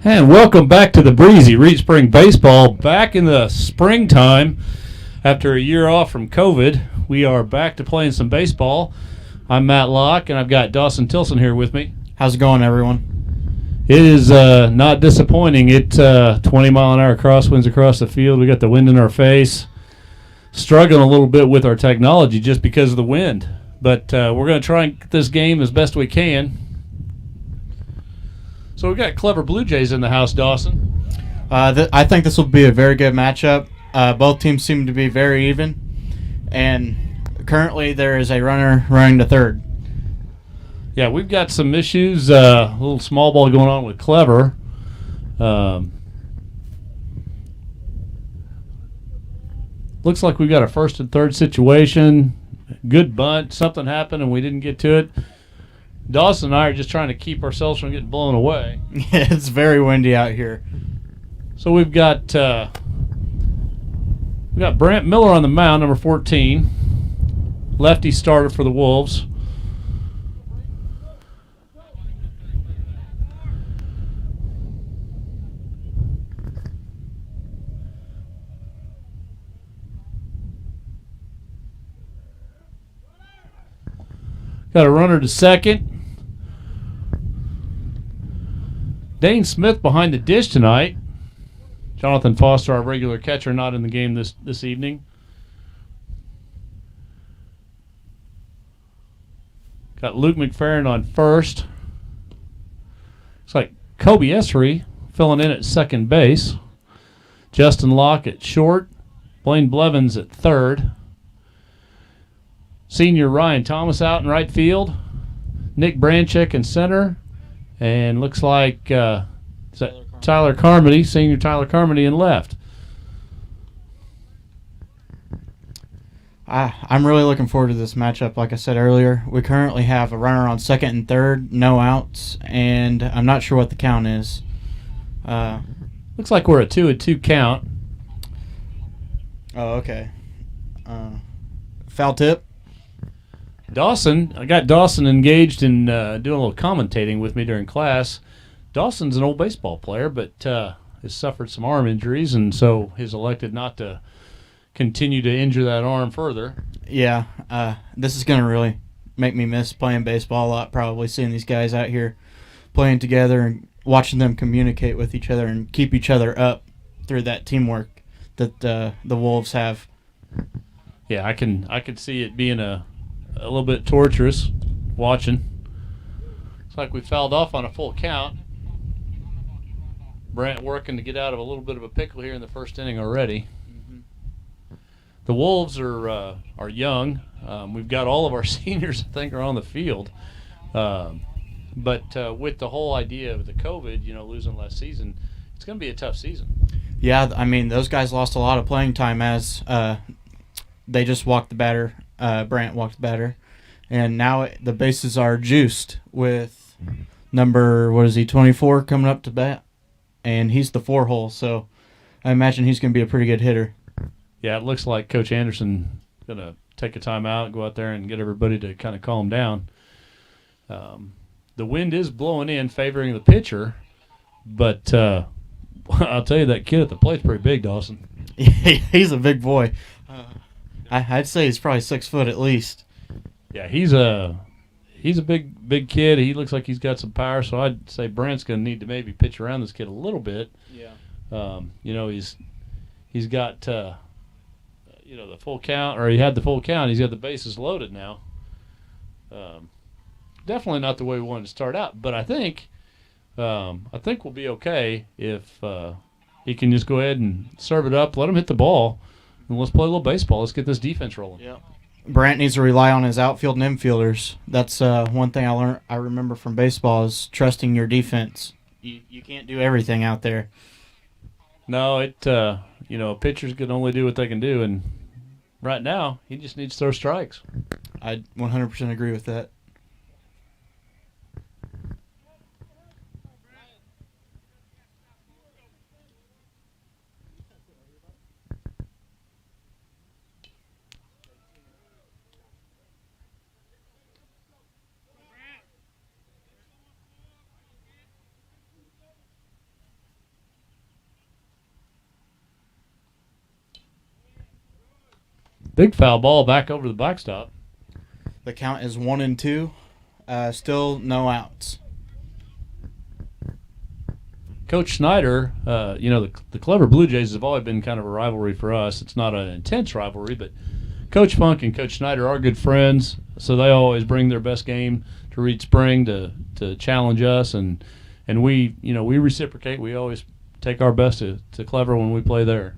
And welcome back to the Breezy Reed Spring Baseball. Back in the springtime after a year off from COVID. We are back to playing some baseball. I'm Matt Locke, and I've got Dawson Tilson here with me. How's it going, everyone? It is not disappointing. It's 20-mile-an-hour crosswinds across the field. We got the wind in our face. Struggling a little bit with our technology just because of the wind. But we're going to try and get this game as best we can. So we've got clever Blue Jays in the house, Dawson. I think this will be a very good matchup. Both teams seem to be very even. And currently there is a runner running to third. Yeah, we've got some issues. A little small ball going on with Clever. Looks like we've got a first and third situation. Good bunt. Something happened and we didn't get to it. Dawson and I are just trying to keep ourselves from getting blown away. It's very windy out here. So we've got Brant Miller on the mound, number 14. Lefty starter for the Wolves. Got a runner to second. Dane Smith behind the dish tonight. Jonathan Foster, our regular catcher, not in the game this evening. Got Luke McFerrin on first. Looks like Kobe Essery filling in at second base. Justin Locke at short. Blaine Blevins at third. Senior Ryan Thomas out in right field. Nick Branchek in center. And looks like Tyler Carmody, senior Tyler Carmody in left. I'm really looking forward to this matchup. Like I said earlier, we currently have a runner on second and third, no outs, and I'm not sure what the count is. Looks like we're a 2-2 count. Oh, okay. Foul tip. I got Dawson engaged in doing a little commentating with me during class. Dawson's an old baseball player, but has suffered some arm injuries, and so has elected not to continue to injure that arm further. Yeah, this is going to really make me miss playing baseball a lot, probably seeing these guys out here playing together and watching them communicate with each other and keep each other up through that teamwork that the Wolves have. Yeah, I could see it being a little bit torturous watching. Looks like we fouled off on a full count. Brant working to get out of a little bit of a pickle here in the first inning already. The Wolves are young. We've got all of our seniors, I think, are on the field. But with the whole idea of the COVID, losing last season, it's going to be a tough season. Yeah, I mean, those guys lost a lot of playing time as they just walked the batter. Brant walked the batter. And now the bases are juiced with number, 24 coming up to bat. And he's the 4-hole, so I imagine he's going to be a pretty good hitter. Yeah, it looks like Coach Anderson going to take a timeout, go out there and get everybody to kind of calm down. The wind is blowing in, favoring the pitcher, but I'll tell you, that kid at the plate's pretty big, Dawson. He's a big boy. I'd say he's probably 6 foot at least. Yeah, he's a big kid. He looks like he's got some power, so I'd say Brant's going to need to maybe pitch around this kid a little bit. Yeah. He's got the full count, or he had the full count. He's got the bases loaded now. Definitely not the way we wanted to start out, but I think we'll be okay if he can just go ahead and serve it up, let him hit the ball, and let's play a little baseball. Let's get this defense rolling. Yeah. Brant needs to rely on his outfield and infielders. That's one thing I remember from baseball is trusting your defense. You can't do everything out there. No, a pitcher's can only do what they can do, and right now he just needs to throw strikes. I 100% agree with that. Big foul ball back over the backstop. The count is 1-2. Still no outs. Coach Schneider, the Clever Blue Jays have always been kind of a rivalry for us. It's not an intense rivalry, but Coach Funk and Coach Schneider are good friends, so they always bring their best game to Reed Spring to challenge us, and we reciprocate. We always take our best to Clever when we play there.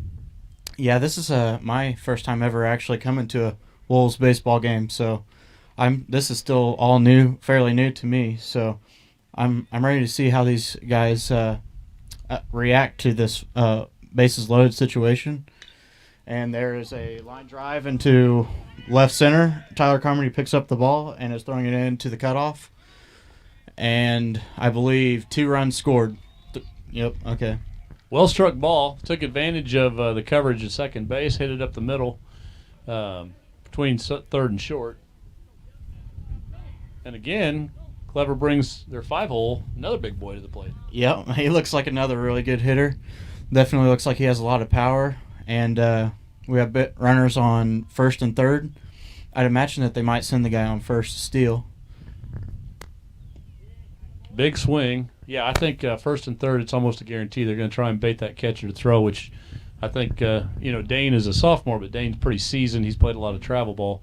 Yeah, this is my first time ever actually coming to a Wolves baseball game, so this is still all new, fairly new to me. So I'm ready to see how these guys react to this bases loaded situation. And there is a line drive into left center. Tyler Carmody picks up the ball and is throwing it into the cutoff. And I believe 2 runs scored. Yep, okay. Well-struck ball. Took advantage of the coverage at second base. Hit it up the middle between third and short. And again, Clever brings their 5-hole, another big boy to the plate. Yep, he looks like another really good hitter. Definitely looks like he has a lot of power. And we have runners on first and third. I'd imagine that they might send the guy on first to steal. Big swing. Yeah, I think first and third, it's almost a guarantee they're going to try and bait that catcher to throw, which I think, Dane is a sophomore, but Dane's pretty seasoned. He's played a lot of travel ball.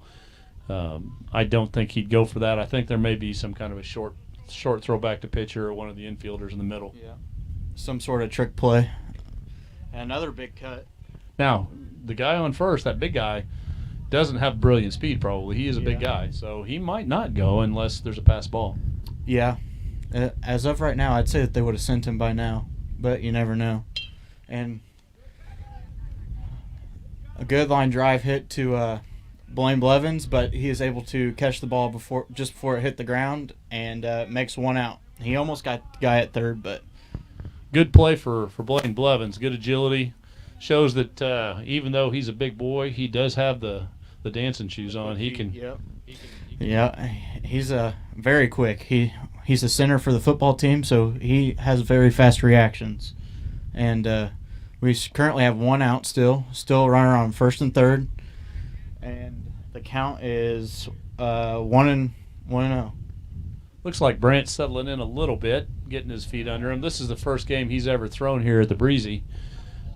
I don't think he'd go for that. I think there may be some kind of a short throw back to pitcher or one of the infielders in the middle. Yeah, some sort of trick play. And another big cut. Now, the guy on first, that big guy, doesn't have brilliant speed probably. He is a big guy, so he might not go unless there's a pass ball. Yeah. As of right now, I'd say that they would have sent him by now, but you never know. And a good line drive hit to Blaine Blevins, but he is able to catch the ball just before it hit the ground and makes 1 out. He almost got the guy at third, but good play for Blaine Blevins. Good agility. Shows that even though he's a big boy, he does have the dancing shoes on. He can. Yep. Yeah, he's very quick. He's the center for the football team, so he has very fast reactions. And we currently have 1 out still a runner on first and third, and the count is 1-0. Looks like Brant's settling in a little bit, getting his feet under him. This is the first game he's ever thrown here at the Breezy.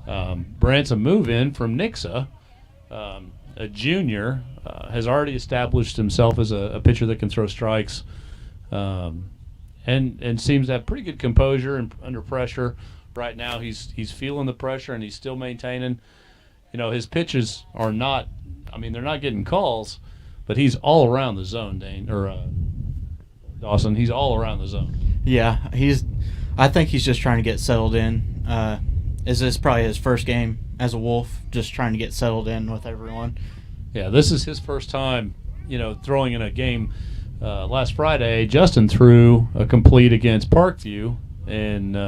Brant's a move-in from Nixa, a junior, has already established himself as a pitcher that can throw strikes, and seems to have pretty good composure and under pressure. Right now, he's feeling the pressure and he's still maintaining. His pitches are not. They're not getting calls, but he's all around the zone, Dawson. He's all around the zone. Yeah, I think he's just trying to get settled in. Is this probably his first game as a Wolf, just trying to get settled in with everyone? Yeah, this is his first time, throwing in a game. Last Friday, Justin threw a complete against Parkview, and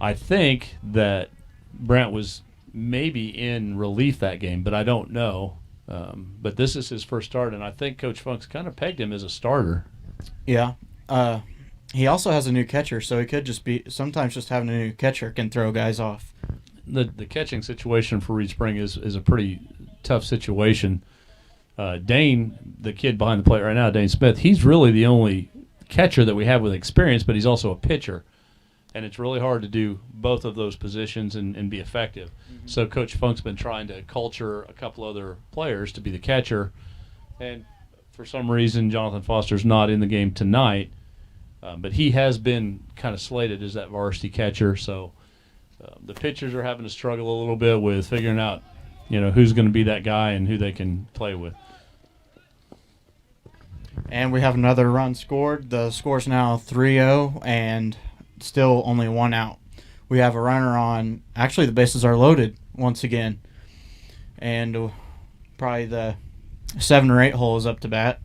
I think that Brant was maybe in relief that game, but I don't know. But this is his first start, and I think Coach Funk's kind of pegged him as a starter. Yeah. He also has a new catcher, so he could sometimes just having a new catcher can throw guys off. The catching situation for Reed Spring is a pretty tough situation. Dane, the kid behind the plate right now, Dane Smith, he's really the only catcher that we have with experience, but he's also a pitcher. And it's really hard to do both of those positions and be effective. Mm-hmm. So Coach Funk's been trying to culture a couple other players to be the catcher. And for some reason, Jonathan Foster's not in the game tonight. But he has been kind of slated as that varsity catcher. So the pitchers are having to struggle a little bit with figuring out, who's going to be that guy and who they can play with. And we have another run scored. The score's now 3-0 and still only 1 out. We have a runner on. Actually, the bases are loaded once again. And probably the 7 or 8 hole is up to bat.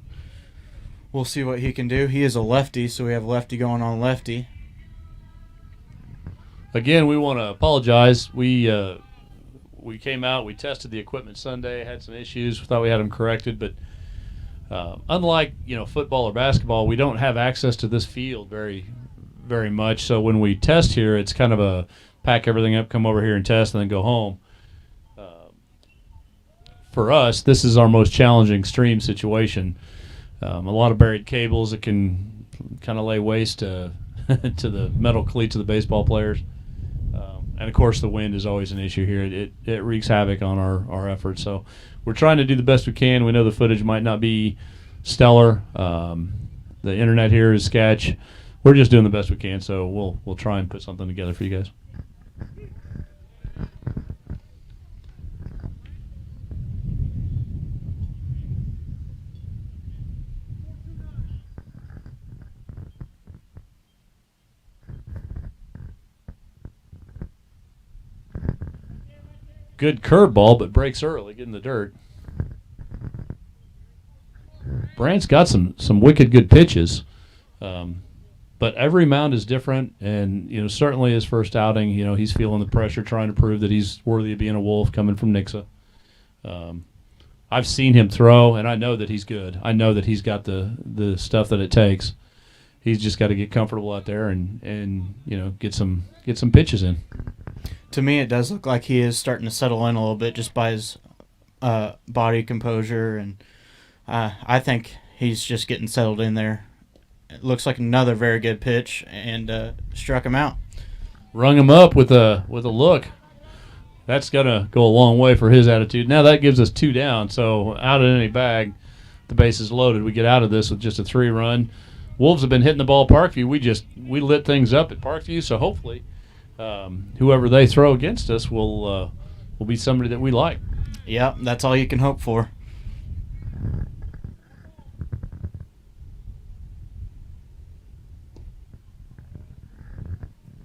We'll see what he can do. He is a lefty, so we have lefty going on lefty. Again, we want to apologize. We came out, we tested the equipment Sunday, had some issues. We thought we had them corrected, but unlike football or basketball, we don't have access to this field very, very much. So when we test here, it's kind of a pack everything up, come over here and test, and then go home. for us, this is our most challenging stream situation. A lot of buried cables that can kind of lay waste to to the metal cleats of the baseball players. And, of course, the wind is always an issue here. It wreaks havoc on our efforts. So we're trying to do the best we can. We know the footage might not be stellar. The internet here is sketch. We're just doing the best we can, so we'll try and put something together for you guys. Good curveball, but breaks early, getting the dirt. Brant's got some wicked good pitches, but every mound is different. And certainly his first outing, he's feeling the pressure, trying to prove that he's worthy of being a Wolf coming from Nixa. I've seen him throw, and I know that he's good. I know that he's got the stuff that it takes. He's just got to get comfortable out there and get some pitches in. To me, it does look like he is starting to settle in a little bit just by his body composure, and I think he's just getting settled in there. It looks like another very good pitch, and struck him out. Rung him up with a look. That's gonna go a long way for his attitude. Now that gives us 2 down, so out of any bag, the base is loaded. We get out of this with just a 3-run. Wolves have been hitting the ball at Parkview. We lit things up at Parkview, so hopefully whoever they throw against us will be somebody that we like. Yep, that's all you can hope for.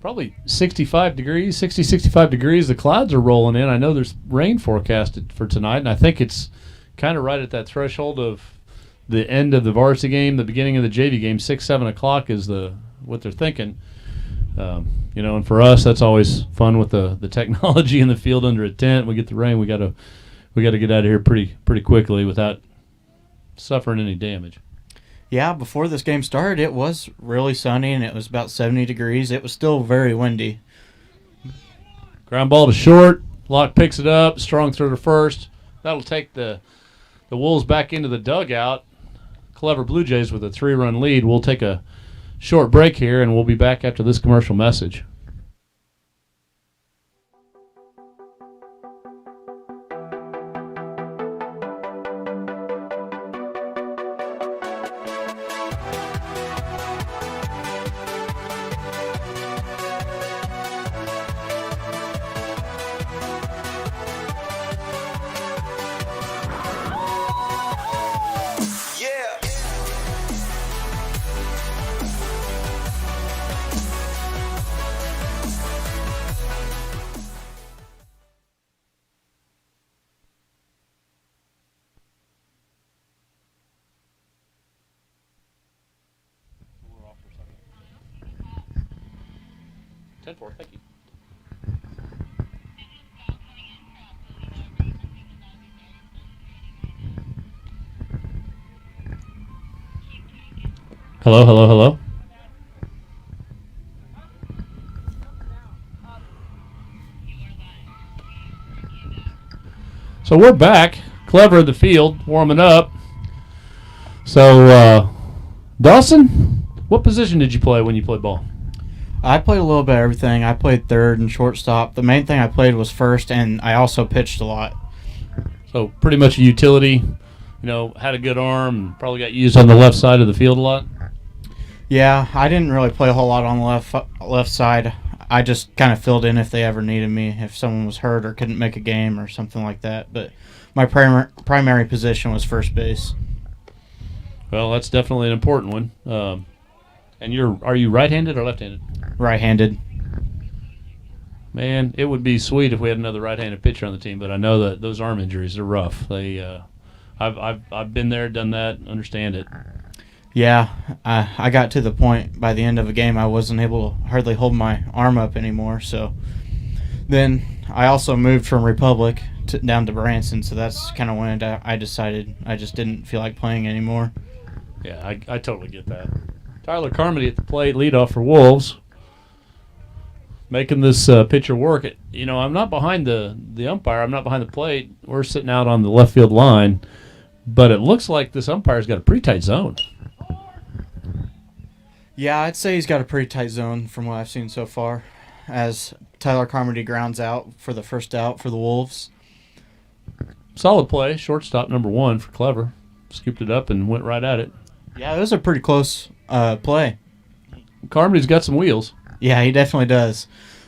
Probably 65 degrees. The clouds are rolling in. I know there's rain forecasted for tonight, and I think it's kind of right at that threshold of the end of the varsity game, the beginning of the JV game. 6-7 o'clock is what they're thinking. And for us, that's always fun with the technology in the field under a tent. We get the rain. We got to get out of here pretty quickly without suffering any damage. Yeah, before this game started, it was really sunny, and it was about 70 degrees. It was still very windy. Ground ball to short. Locke picks it up. Strong throw to first. That'll take the Wolves back into the dugout. Clever Blue Jays with a 3-run lead. We'll take a short break here, and we'll be back after this commercial message. Thank you. Hello. So we're back. Clever in the field, warming up. So, Dawson, what position did you play when you played ball? I played a little bit of everything. I played third and shortstop. The main thing I played was first, and I also pitched a lot. So pretty much a utility. Had a good arm, and probably got used on the left side of the field a lot. Yeah, I didn't really play a whole lot on the left side. I just kind of filled in if they ever needed me, if someone was hurt or couldn't make a game or something like that. But my primary position was first base. Well, that's definitely an important one. And are you right-handed or left-handed? Right-handed. Man, it would be sweet if we had another right-handed pitcher on the team, but I know that those arm injuries are rough. I've been there, done that, understand it. Yeah, I got to the point by the end of a game I wasn't able to hardly hold my arm up anymore. So then I also moved from Republic down to Branson, so that's kind of when I decided I just didn't feel like playing anymore. Yeah, I totally get that. Tyler Carmody at the plate, leadoff for Wolves. making this pitcher work. I'm not behind the umpire. I'm not behind the plate. We're sitting out on the left field line, but it looks like this umpire's got a pretty tight zone. Yeah, I'd say he's got a pretty tight zone from what I've seen so far, as Tyler Carmody grounds out for the first out for the Wolves. Solid play, shortstop number 1 for Clever. Scooped it up and went right at it. Yeah, it was a pretty close play. Carmody's got some wheels. Yeah, he definitely does.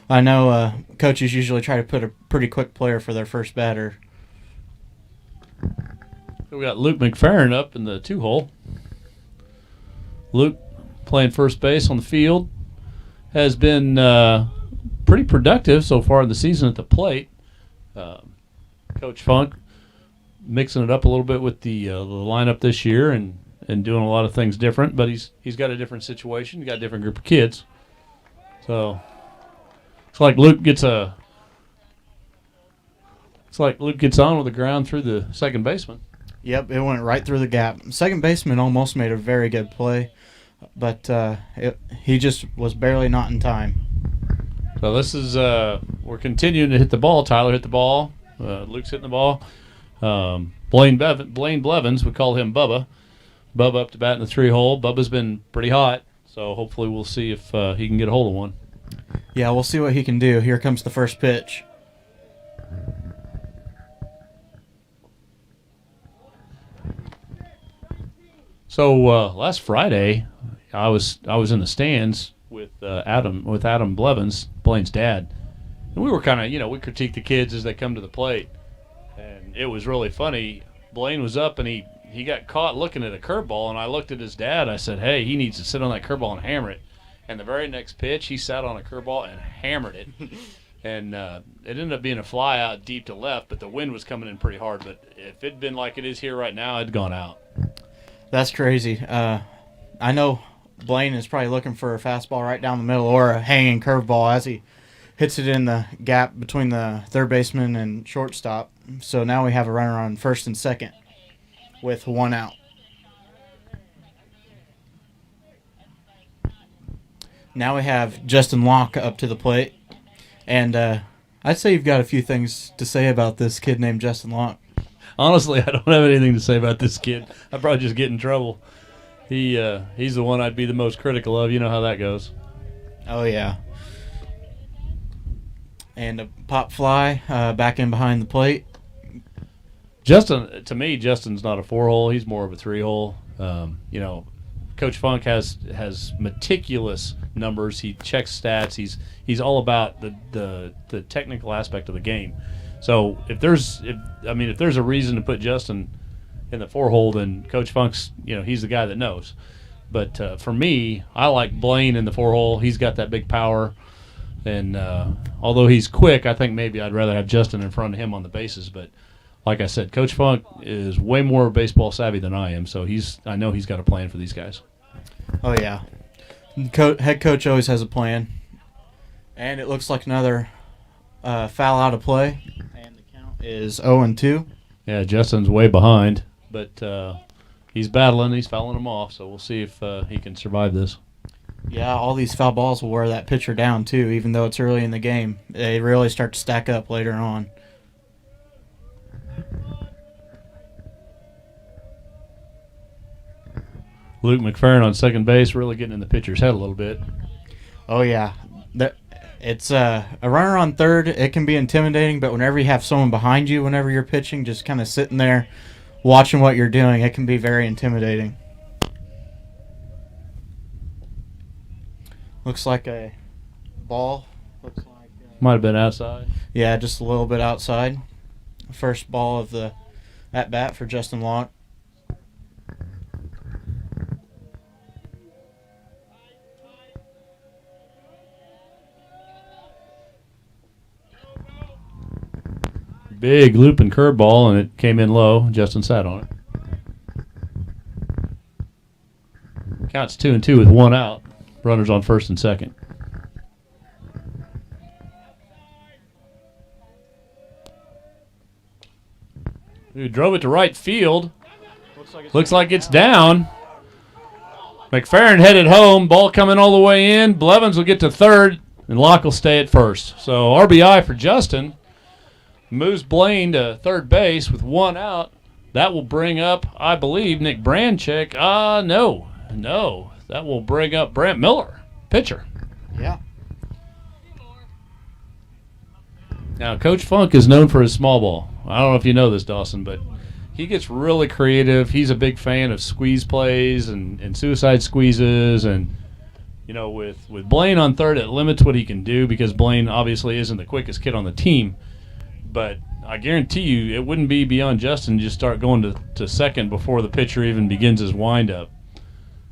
I know coaches usually try to put a pretty quick player for their first batter. We got Luke McFerrin up in the 2-hole. Luke, playing first base on the field, has been pretty productive so far in the season at the plate. Coach Funk mixing it up a little bit with the lineup this year and doing a lot of things different, but he's got a different situation. He's got a different group of kids. So it's like Luke gets on with the ground through the second baseman. Yep, it went right through the gap. Second baseman almost made a very good play, but he just was barely not in time. So this is we're continuing to hit the ball. Tyler hit the ball. Luke's hitting the ball. Blaine Blevins, we call him Bubba. Bubba up to bat in the 3-hole. Bubba's been pretty hot, so hopefully we'll see if he can get a hold of one. Yeah, we'll see what he can do. Here comes the first pitch. So last Friday, I was in the stands with Adam Blevins, Blaine's dad, and we were kind of we critique the kids as they come to the plate, and it was really funny. Blaine was up and he got caught looking at a curveball, and I looked at his dad. I said, "Hey, he needs to sit on that curveball and hammer it." And the very next pitch, he sat on a curveball and hammered it, and it ended up being a fly out deep to left, but the wind was coming in pretty hard. But if it'd been like it is here right now, it'd gone out. That's crazy. I know Blaine is probably looking for a fastball right down the middle or a hanging curveball as he hits it in the gap between the third baseman and shortstop. So now we have a runner on first and second with 1 out. Now we have Justin Locke up to the plate. And I'd say you've got a few things to say about this kid named Justin Locke. Honestly, I don't have anything to say about this kid. I'd probably just get in trouble. He's the one I'd be the most critical of. You know how that goes. Oh, yeah. And a pop fly back in behind the plate. To me, Justin's not a 4-hole. He's more of a 3-hole. Coach Funk has meticulous numbers. He checks stats. He's all about the technical aspect of the game. So if there's a reason to put Justin in the 4-hole, then Coach Funk's he's the guy that knows. But for me, I like Blaine in the 4-hole. He's got that big power, and although he's quick, I think maybe I'd rather have Justin in front of him on the bases. But like I said, Coach Funk is way more baseball savvy than I am, so I know he's got a plan for these guys. Oh yeah, head coach always has a plan, and it looks like another foul out of play. Is 0-2. Yeah, Justin's way behind, but he's battling. He's fouling them off, so we'll see if he can survive this. Yeah, all these foul balls will wear that pitcher down, too, even though it's early in the game. They really start to stack up later on. Luke McFerrin on second base, really getting in the pitcher's head a little bit. Oh, yeah. It's a runner on third. It can be intimidating, but whenever you have someone behind you, whenever you're pitching, just kind of sitting there watching what you're doing, it can be very intimidating. Looks like a ball. Might have been outside. Yeah, just a little bit outside. First ball of the at-bat for Justin Locke. Big looping curveball, and it came in low. Justin sat on it. Counts 2-2 with 1 out. Runners on first and second. Who drove it to right field. Looks like it's down. McFerrin headed home. Ball coming all the way in. Blevins will get to third. And Locke will stay at first. So RBI for Justin. Moves Blaine to third base with one out. That will bring up, I believe, Nick Branchek. No. That will bring up Brant Miller, pitcher. Yeah. Now, Coach Funk is known for his small ball. I don't know if you know this, Dawson, but he gets really creative. He's a big fan of squeeze plays and suicide squeezes. And, with Blaine on third, it limits what he can do because Blaine obviously isn't the quickest kid on the team. But I guarantee you it wouldn't be beyond Justin to just start going to second before the pitcher even begins his windup.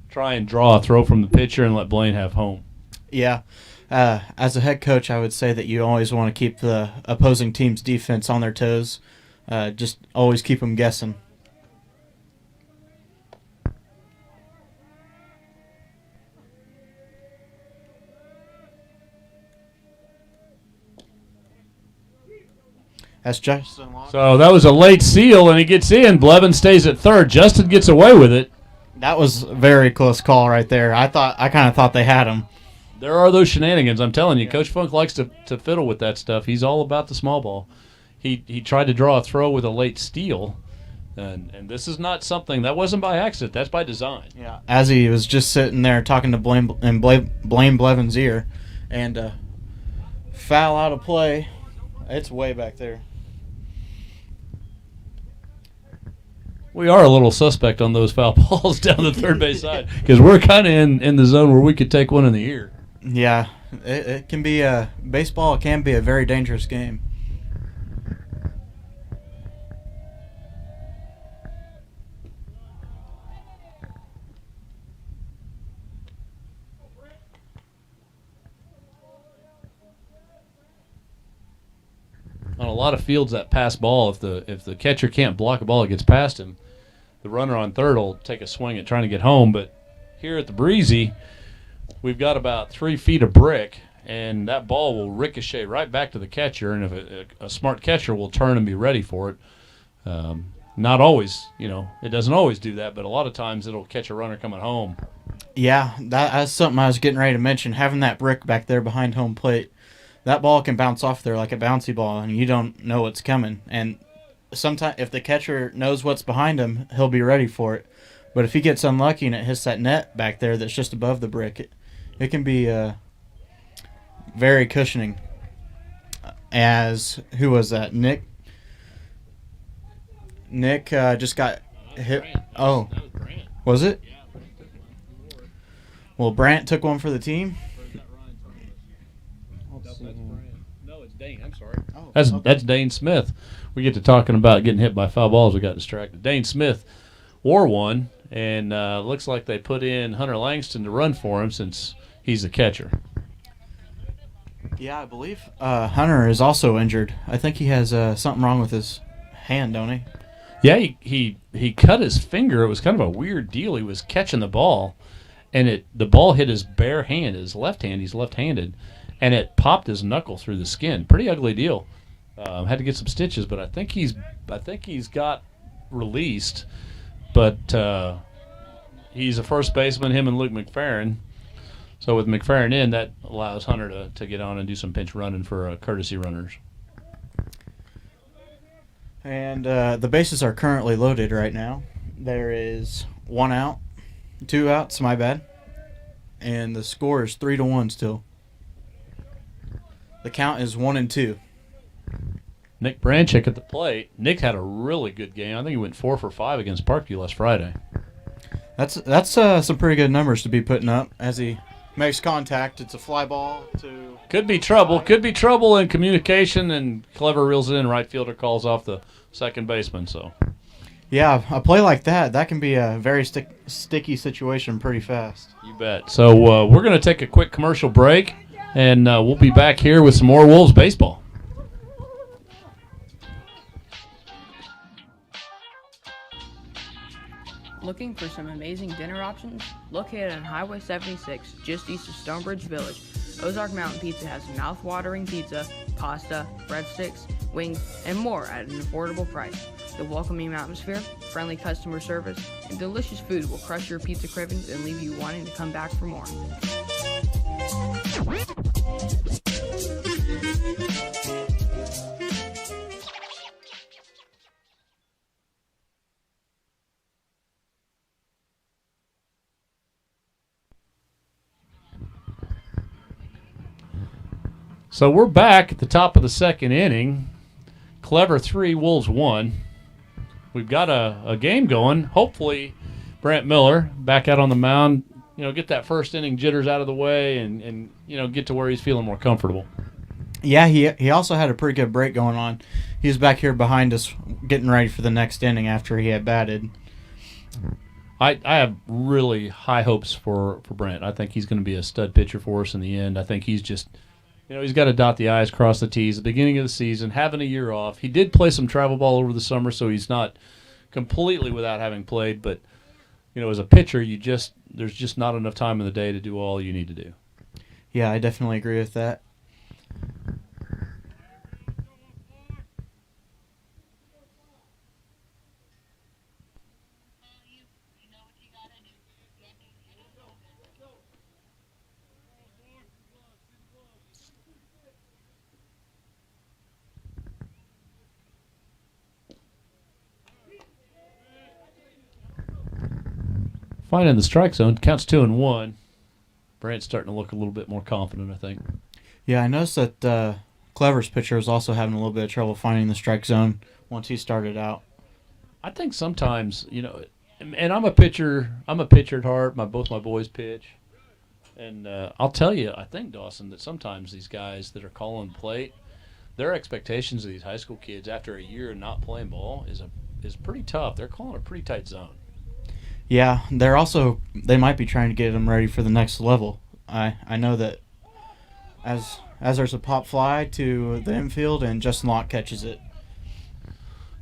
Try and draw a throw from the pitcher and let Blaine have home. Yeah. As a head coach, I would say that you always want to keep the opposing team's defense on their toes. Just always keep them guessing. That's Justin Locke. So that was a late seal, and he gets in. Blevins stays at third. Justin gets away with it. That was a very close call right there. I kind of thought they had him. There are those shenanigans. I'm telling you, Coach Funk likes to fiddle with that stuff. He's all about the small ball. He tried to draw a throw with a late steal, and this is not something that wasn't by accident. That's by design. Yeah. As he was just sitting there talking to Blaine Blevins' ear, and foul out of play. It's way back there. We are a little suspect on those foul balls down the third base side because we're kind of in the zone where we could take one in the ear. Yeah, it can be baseball can be a very dangerous game. On a lot of fields, that pass ball, if the catcher can't block a ball, it gets past him. The runner on third will take a swing at trying to get home. But here at the Breezy, we've got about 3 feet of brick, and that ball will ricochet right back to the catcher. And if a smart catcher will turn and be ready for it, not always, it doesn't always do that, but a lot of times it'll catch a runner coming home. Yeah, that's something I was getting ready to mention. Having that brick back there behind home plate, that ball can bounce off there like a bouncy ball, and you don't know what's coming. And sometimes, if the catcher knows what's behind him, he'll be ready for it. But if he gets unlucky and it hits that net back there that's just above the brick, it can be very cushioning. As who was that? Nick just got hit. Brant. Oh, That was Brant. Was it? Yeah. Well, Brant took one for the team. That's Brant. No, it's Dane. I'm sorry. Oh, That's Dane Smith. We get to talking about getting hit by foul balls. We got distracted. Dane Smith wore one, and looks like they put in Hunter Langston to run for him since he's the catcher. Yeah, I believe Hunter is also injured. I think he has something wrong with his hand, don't he? Yeah, he cut his finger. It was kind of a weird deal. He was catching the ball, and the ball hit his bare hand, his left hand. He's left-handed, and it popped his knuckle through the skin. Pretty ugly deal. Had to get some stitches, but I think he's got released. But he's a first baseman, him and Luke McFerrin. So with McFerrin in, that allows Hunter to get on and do some pinch running for courtesy runners. And the bases are currently loaded right now. There is 1 out, 2 outs, my bad. And the score is 3-1 still. The count is 1-2. Nick Branchek at the plate. Nick had a really good game. I think he went 4 for 5 against Parkview last Friday. That's some pretty good numbers to be putting up as he makes contact. It's a fly ball to... Could be trouble. Could be trouble in communication, and Clever reels it in. Right fielder calls off the second baseman. So, yeah, a play like that can be a very sticky situation pretty fast. you bet. So we're going to take a quick commercial break, and we'll be back here with some more Wolves baseball. Looking for some amazing dinner options? Located on Highway 76, just east of Stonebridge Village, Ozark Mountain Pizza has mouth-watering pizza, pasta, breadsticks, wings, and more at an affordable price. The welcoming atmosphere, friendly customer service, and delicious food will crush your pizza cravings and leave you wanting to come back for more. So we're back at the top of the second inning. Clever 3, Wolves 1. We've got a game going. Hopefully, Brant Miller back out on the mound, get that first inning jitters out of the way and get to where he's feeling more comfortable. Yeah, he also had a pretty good break going on. He was back here behind us getting ready for the next inning after he had batted. I have really high hopes for Brant. I think he's going to be a stud pitcher for us in the end. I think he's just, he's got to dot the I's, cross the T's. At the beginning of the season, having a year off. He did play some travel ball over the summer, so he's not completely without having played. But, as a pitcher, there's just not enough time in the day to do all you need to do. Yeah, I definitely agree with that. Finding the strike zone, counts 2-1. Brant's starting to look a little bit more confident, I think. Yeah, I noticed that Clever's pitcher was also having a little bit of trouble finding the strike zone once he started out. I think sometimes, and I'm a pitcher. I'm a pitcher at heart. Both my boys pitch, and I'll tell you, I think, Dawson, that sometimes these guys that are calling plate, their expectations of these high school kids after a year of not playing ball is pretty tough. They're calling a pretty tight zone. Yeah, they might be trying to get them ready for the next level. I know that as there's a pop fly to the infield and Justin Locke catches it.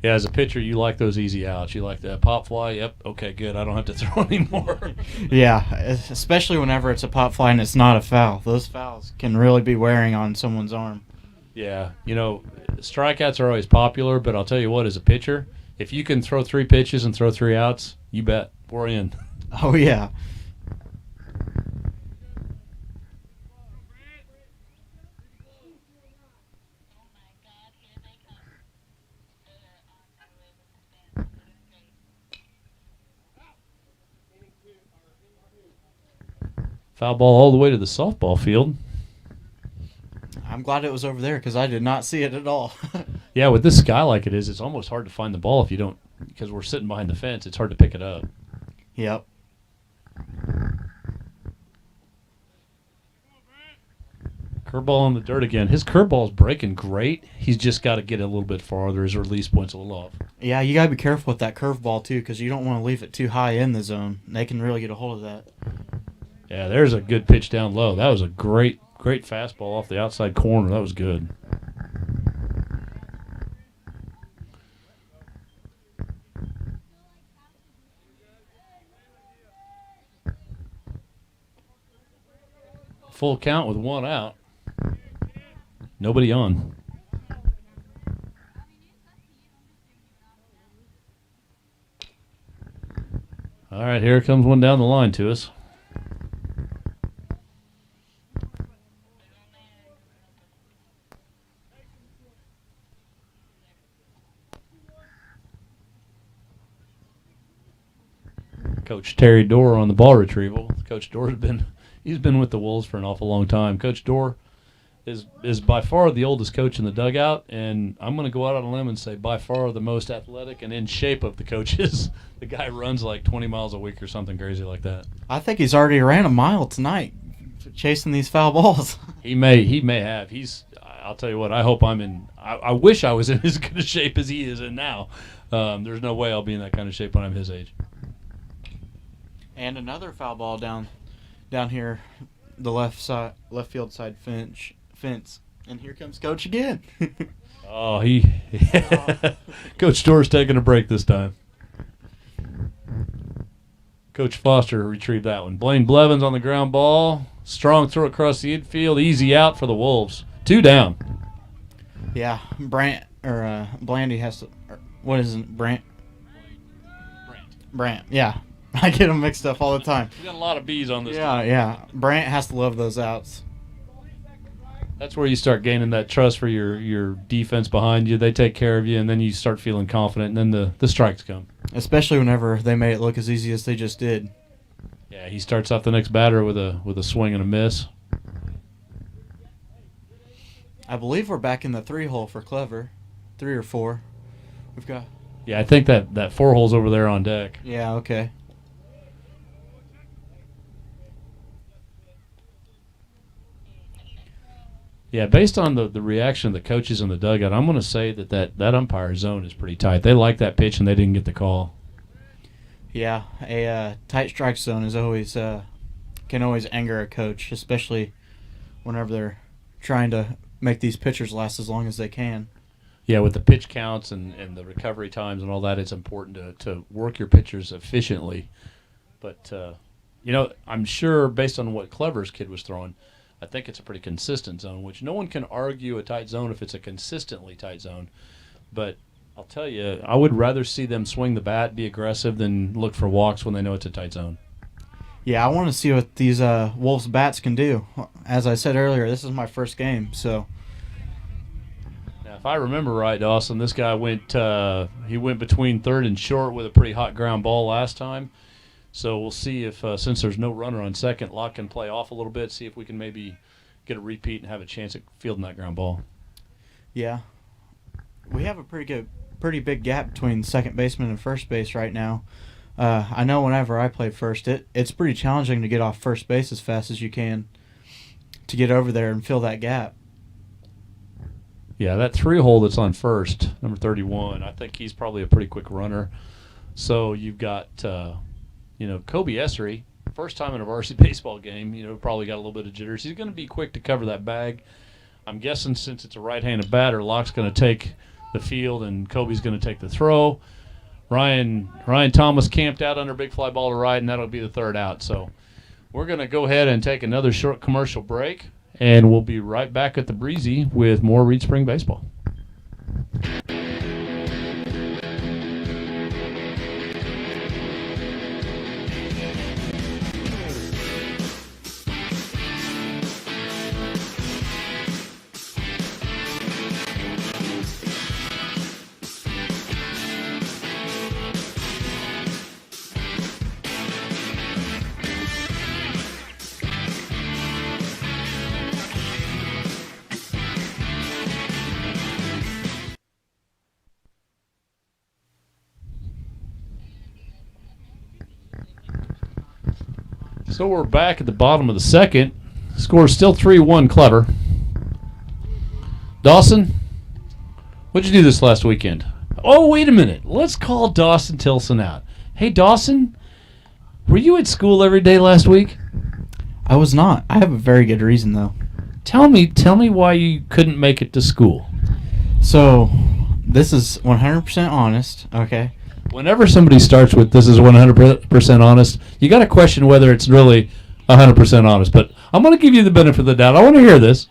Yeah, as a pitcher, you like those easy outs. You like that pop fly. Yep, okay, good. I don't have to throw anymore. Yeah, especially whenever it's a pop fly and it's not a foul. Those fouls can really be wearing on someone's arm. Yeah, strikeouts are always popular, but I'll tell you what, as a pitcher, if you can throw 3 pitches and throw 3 outs, you bet. We're in. Oh, yeah. Foul ball all the way to the softball field. I'm glad it was over there because I did not see it at all. Yeah, with this sky like it is, it's almost hard to find the ball if you don't, because we're sitting behind the fence. It's hard to pick it up. Yep. Curveball in the dirt again. His curveball's breaking great. He's just got to get it a little bit farther. His release point's a little off. Yeah, you got to be careful with that curveball, too, because you don't want to leave it too high in the zone. They can really get a hold of that. Yeah, there's a good pitch down low. That was a great fastball off the outside corner. That was good. Full count with 1 out. Nobody on. All right, here comes one down the line to us. Coach Terry Dorr on the ball retrieval. Coach Dorr's been with the Wolves for an awful long time. Coach Dorr is by far the oldest coach in the dugout, and I'm going to go out on a limb and say by far the most athletic and in shape of the coaches. The guy runs like 20 miles a week or something crazy like that. I think he's already ran a mile tonight chasing these foul balls. He may have. I'll tell you what, I hope I wish I was in as good a shape as he is in now. There's no way I'll be in that kind of shape when I'm his age. And another foul ball down here, the left field side fence. And here comes Coach again. Oh, Coach Dorr's taking a break this time. Coach Foster retrieved that one. Blaine Blevins on the ground ball. Strong throw across the infield. Easy out for the Wolves. 2 down. Yeah, Blandy has to. What is it? Brant, yeah. I get them mixed up all the time. We got a lot of B's on this team. Yeah. Brant has to love those outs. That's where you start gaining that trust for your defense behind you. They take care of you, and then you start feeling confident, and then the strikes come. Especially whenever they made it look as easy as they just did. Yeah, he starts off the next batter with a swing and a miss. I believe we're back in the 3-hole for Clever. 3 or 4. We've got. Yeah, I think that 4 hole's over there on deck. Yeah, okay. Yeah, based on the reaction of the coaches in the dugout, I'm going to say that umpire zone is pretty tight. They like that pitch and they didn't get the call. Yeah, a tight strike zone is always can always anger a coach, especially whenever they're trying to make these pitchers last as long as they can. Yeah, with the pitch counts and the recovery times and all that, it's important to work your pitchers efficiently. But, I'm sure based on what Clever's kid was throwing, I think it's a pretty consistent zone, which no one can argue a tight zone if it's a consistently tight zone. But I'll tell you, I would rather see them swing the bat, be aggressive, than look for walks when they know it's a tight zone. Yeah, I want to see what these Wolves bats can do. As I said earlier, this is my first game, so. Now, if I remember right, Dawson, this guy went between third and short with a pretty hot ground ball last time. So we'll see if, since there's no runner on second, Locke can play off a little bit, see if we can maybe get a repeat and have a chance at fielding that ground ball. Yeah. We have a pretty big gap between second baseman and first base right now. I know whenever I play first, it's pretty challenging to get off first base as fast as you can to get over there and fill that gap. Yeah, that 3-hole that's on first, number 31, I think he's probably a pretty quick runner. So you've got, Kobe Essery, first time in a varsity baseball game, probably got a little bit of jitters. He's going to be quick to cover that bag. I'm guessing since it's a right-handed batter, Locke's going to take the field and Kobe's going to take the throw. Ryan Thomas camped out under big fly ball to right, and that'll be the third out. So we're going to go ahead and take another short commercial break, and we'll be right back at the Breezy with more Reed Spring Baseball. So we're back at the bottom of the second. Score is still 3-1 Clever. Dawson, what'd you do this last weekend? Oh, wait a minute. Let's call Dawson Tilson out. Hey, Dawson, were you at school every day last week? I was not. I have a very good reason, though. Tell me why you couldn't make it to school. So, this is 100% honest, okay? Whenever somebody starts with this is 100% honest, you got to question whether it's really 100% honest. But I'm going to give you the benefit of the doubt. I want to hear this.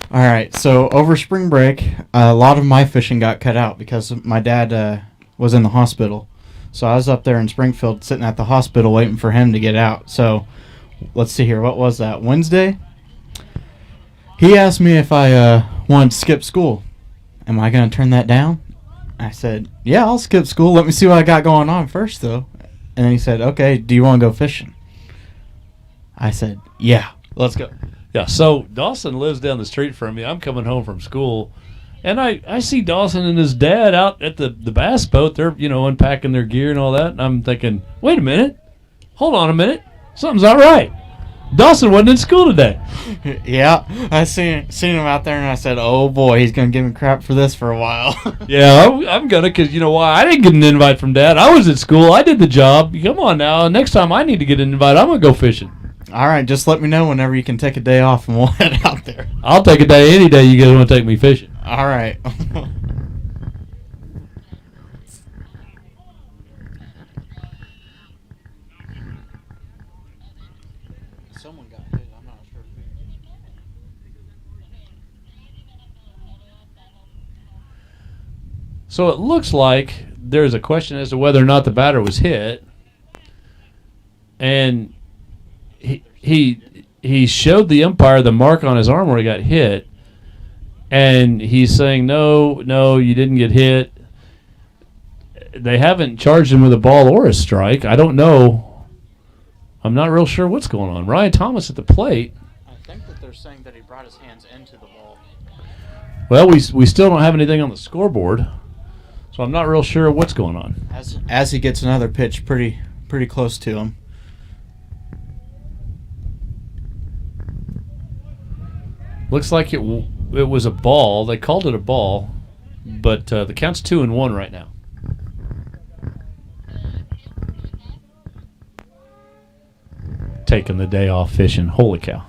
All right. So over spring break, a lot of my fishing got cut out because my dad was in the hospital. So I was up there in Springfield sitting at the hospital waiting for him to get out. So let's see here. What was that? Wednesday? He asked me if I wanted to skip school. Am I going to turn that down? I said, yeah, I'll skip school. Let me see what I got going on first, though. And then he said, okay, do you want to go fishing? I said, yeah, let's go. Yeah, so Dawson lives down the street from me. I'm coming home from school, and I see Dawson and his dad out at the bass boat. They're, unpacking their gear and all that. And I'm thinking, wait a minute. Hold on a minute. Something's not right. Dawson wasn't in school today. Yeah, I seen him out there, and I said, oh, boy, he's going to give me crap for this for a while. Yeah, I'm going to, because you know why? I didn't get an invite from Dad. I was at school. I did the job. Come on now. Next time I need to get an invite, I'm going to go fishing. All right, just let me know whenever you can take a day off, and we'll head out there. I'll take a day any day you guys want to take me fishing. All right. Someone got hit. I'm not sure who. So it looks like there's a question as to whether or not the batter was hit. And he showed the umpire the mark on his arm where he got hit. And he's saying, no, you didn't get hit. They haven't charged him with a ball or a strike. I don't know. I'm not real sure what's going on. Ryan Thomas at the plate. I think that they're saying that he brought his hands into the ball. Well, we still don't have anything on the scoreboard, so I'm not real sure what's going on. As he gets another pitch pretty close to him. Looks like it was a ball. They called it a ball, but the count's 2-1 right now. Taking the day off fishing. Holy cow.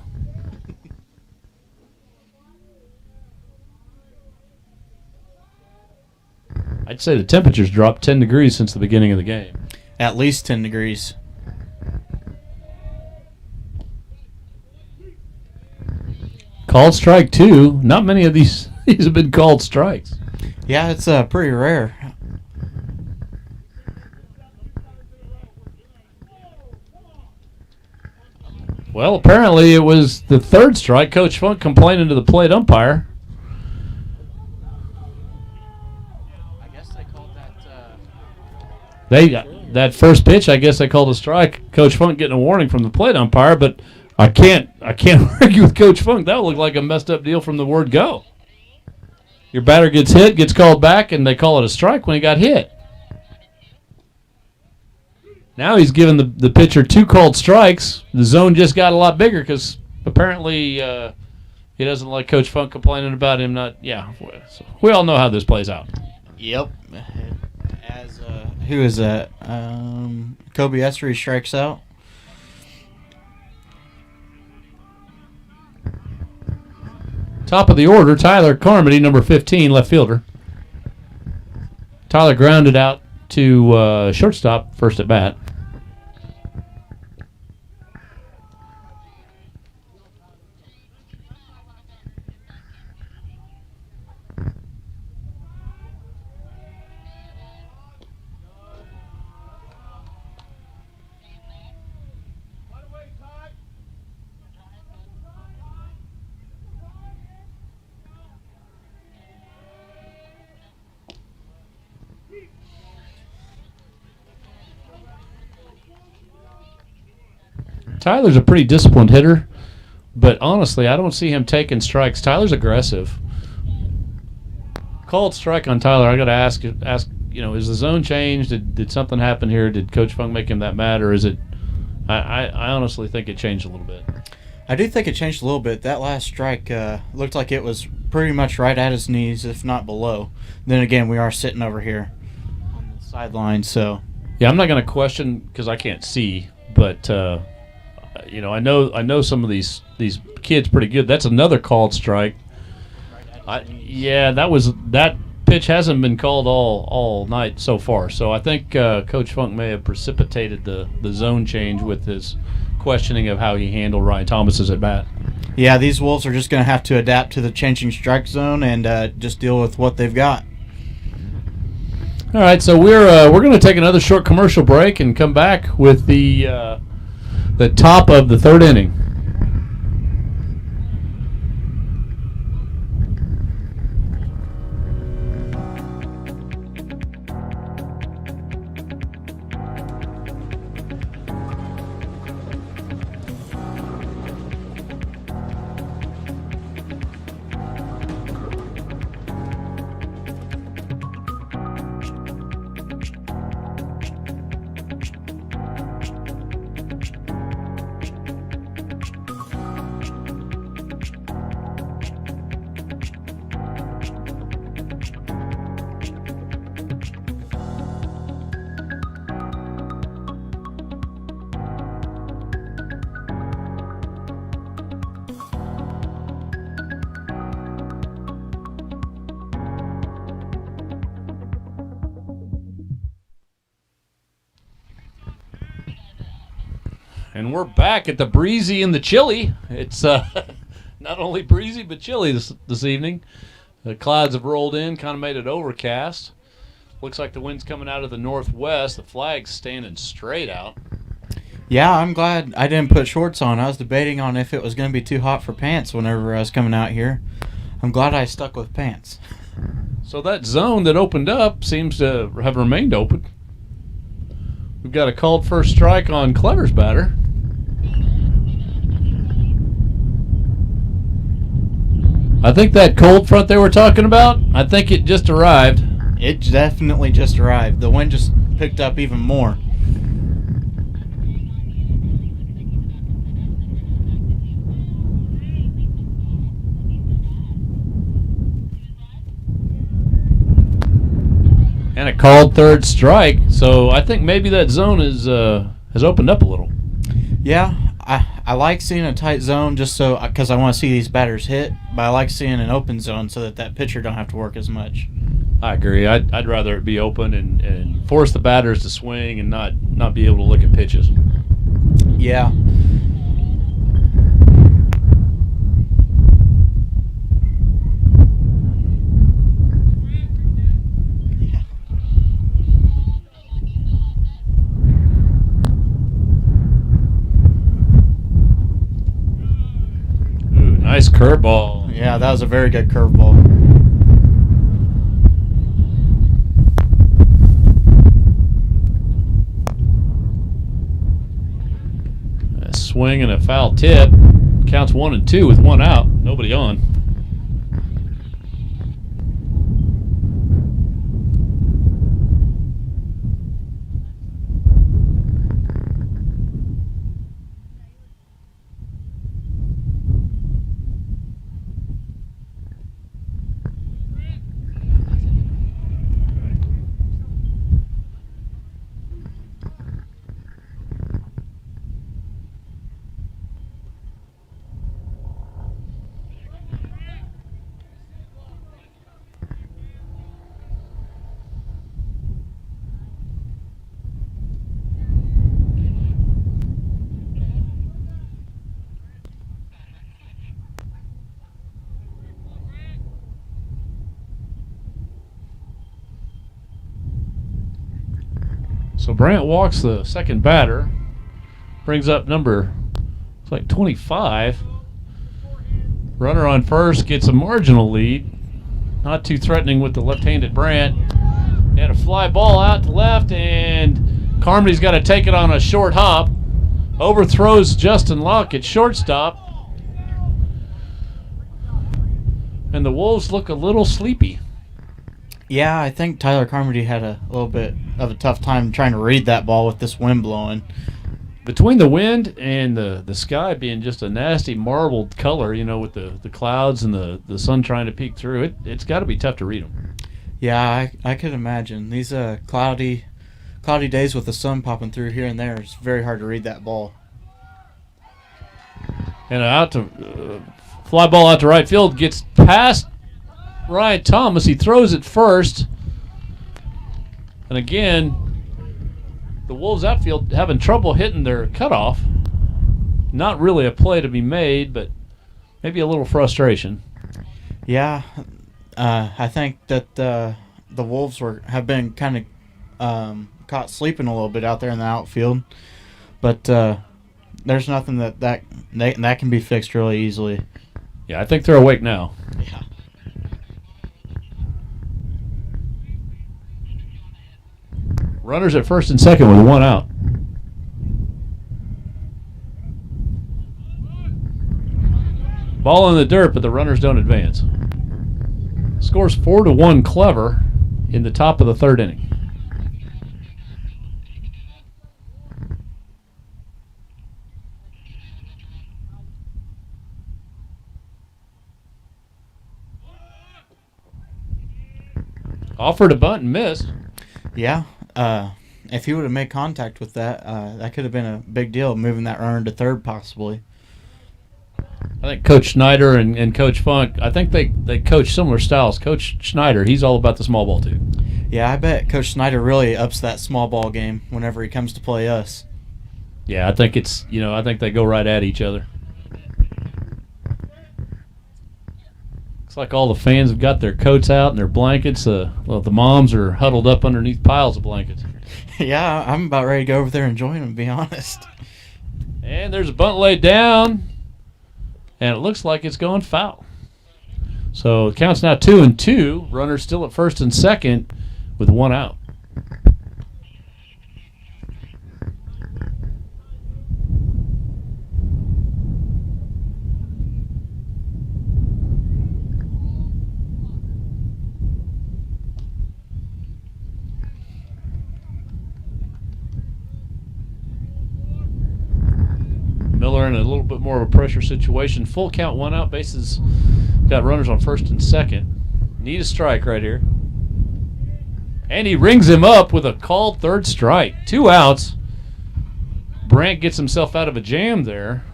I'd say the temperature's dropped 10 degrees since the beginning of the game. At least 10 degrees. Called strike 2. Not many of these have been called strikes. Yeah, it's pretty rare. Well, apparently it was the third strike. Coach Funk complaining to the plate umpire. I guess they called that... That first pitch, I guess they called a strike. Coach Funk getting a warning from the plate umpire, but I can't argue with Coach Funk. That would look like a messed up deal from the word go. Your batter gets hit, gets called back, and they call it a strike when he got hit. Now he's given the pitcher 2 called strikes. The zone just got a lot bigger because apparently he doesn't like Coach Funk complaining about him not. Yeah, so we all know how this plays out. Yep. As who is that? Kobe Essery strikes out. Top of the order, Tyler Carmody, number 15, left fielder. Tyler grounded out to shortstop, first at bat. Tyler's a pretty disciplined hitter, but honestly, I don't see him taking strikes. Tyler's aggressive. Called strike on Tyler. I got to ask, is the zone changed? Did something happen here? Did Coach Funk make him that mad, or is it? I honestly think it changed a little bit. I do think it changed a little bit. That last strike looked like it was pretty much right at his knees, if not below. Then again, we are sitting over here on the sideline, so. Yeah, I'm not going to question because I can't see, but. I know some of these kids pretty good. That's another called strike. That pitch hasn't been called all night so far. So I think Coach Funk may have precipitated the zone change with his questioning of how he handled Ryan Thomas's at bat. Yeah, these Wolves are just going to have to adapt to the changing strike zone and just deal with what they've got. All right, so we're going to take another short commercial break and come back with the top of the third inning. And we're back at the breezy and the chilly. It's not only breezy but chilly this evening. The clouds have rolled in, kind of made it overcast. Looks like the wind's coming out of the northwest. The flag's standing straight out. Yeah, I'm glad I didn't put shorts on. I was debating on if it was going to be too hot for pants whenever I was coming out here. I'm glad I stuck with pants. So that zone that opened up seems to have remained open. We've got a called first strike on Clever's batter. I think that cold front they were talking about, I think it just arrived. It definitely just arrived. The wind just picked up even more. And a called third strike, so I think maybe that zone has opened up a little. Yeah, I like seeing a tight zone just so because I want to see these batters hit, but I like seeing an open zone so that pitcher don't have to work as much. I agree. I'd rather it be open and force the batters to swing and not be able to look at pitches. Yeah. Ooh, nice curveball. Yeah, that was a very good curveball. A swing and a foul tip. Counts 1-2 with one out. Nobody on. So Brant walks the second batter, brings up number, it's like 25. Runner on first gets a marginal lead. Not too threatening with the left-handed Brant. And a fly ball out to left, and Carmody's got to take it on a short hop. Overthrows Justin Locke at shortstop. And the Wolves look a little sleepy. Yeah, I think Tyler Carmody had a little bit of a tough time trying to read that ball with this wind blowing. Between the wind and the sky being just a nasty marbled color, you know, with the clouds and the sun trying to peek through, it's got to be tough to read them. Yeah, I could imagine. These cloudy days with the sun popping through here and there, it's very hard to read that ball. And out to fly ball out to right field, gets past Ryan Thomas. He throws it first. And again, the Wolves outfield having trouble hitting their cutoff. Not really a play to be made, but maybe a little frustration. Yeah, I think that the Wolves have been kind of caught sleeping a little bit out there in the outfield, but there's nothing that can be fixed really easily. Yeah, I think they're awake now. Yeah. Runners at first and second with one out. Ball in the dirt, but the runners don't advance. Scores 4-1 Clever in the top of the third inning. Offered a bunt and missed. Yeah. If he would have made contact with that, that could have been a big deal, moving that runner to third possibly. I think Coach Schneider and Coach Funk, I think they coach similar styles. Coach Schneider, he's all about the small ball too. Yeah, I bet Coach Schneider really ups that small ball game whenever he comes to play us. Yeah, I think I think they go right at each other. Looks like all the fans have got their coats out and their blankets. The moms are huddled up underneath piles of blankets. Yeah, I'm about ready to go over there and join them, to be honest. And there's a bunt laid down, and it looks like it's going foul. So the count's now 2-2. Runners still at first and second with one out. in a little bit more of a pressure situation. Full count, 1 out, bases. Got runners on first and second. Need a strike right here. And he rings him up with a called third strike. 2 outs. Brandt gets himself out of a jam there.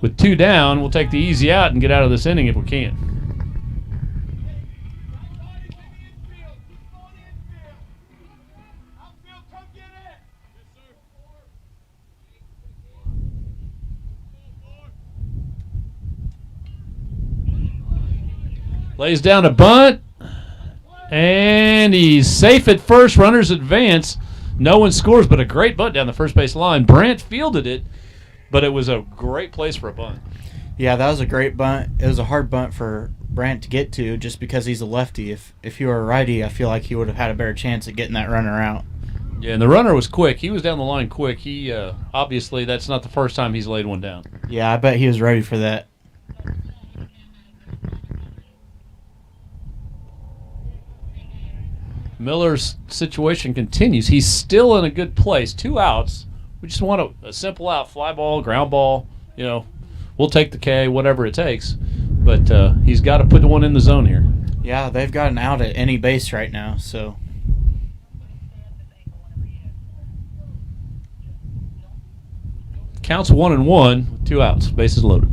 With 2 down, we'll take the easy out and get out of this inning if we can. Lays down a bunt, and he's safe at first. Runners advance. No one scores, but a great bunt down the first base line. Brandt fielded it, but it was a great place for a bunt. Yeah, that was a great bunt. It was a hard bunt for Brandt to get to just because he's a lefty. If he were a righty, I feel like he would have had a better chance at getting that runner out. Yeah, and the runner was quick. He was down the line quick. He obviously, that's not the first time he's laid one down. Yeah, I bet he was ready for that. Miller's situation continues. He's still in a good place. 2 outs. We just want a simple out, fly ball, ground ball. We'll take the K, whatever it takes. But he's got to put one in the zone here. Yeah, they've got an out at any base right now, so. Counts 1-1 with 2 outs. Bases loaded.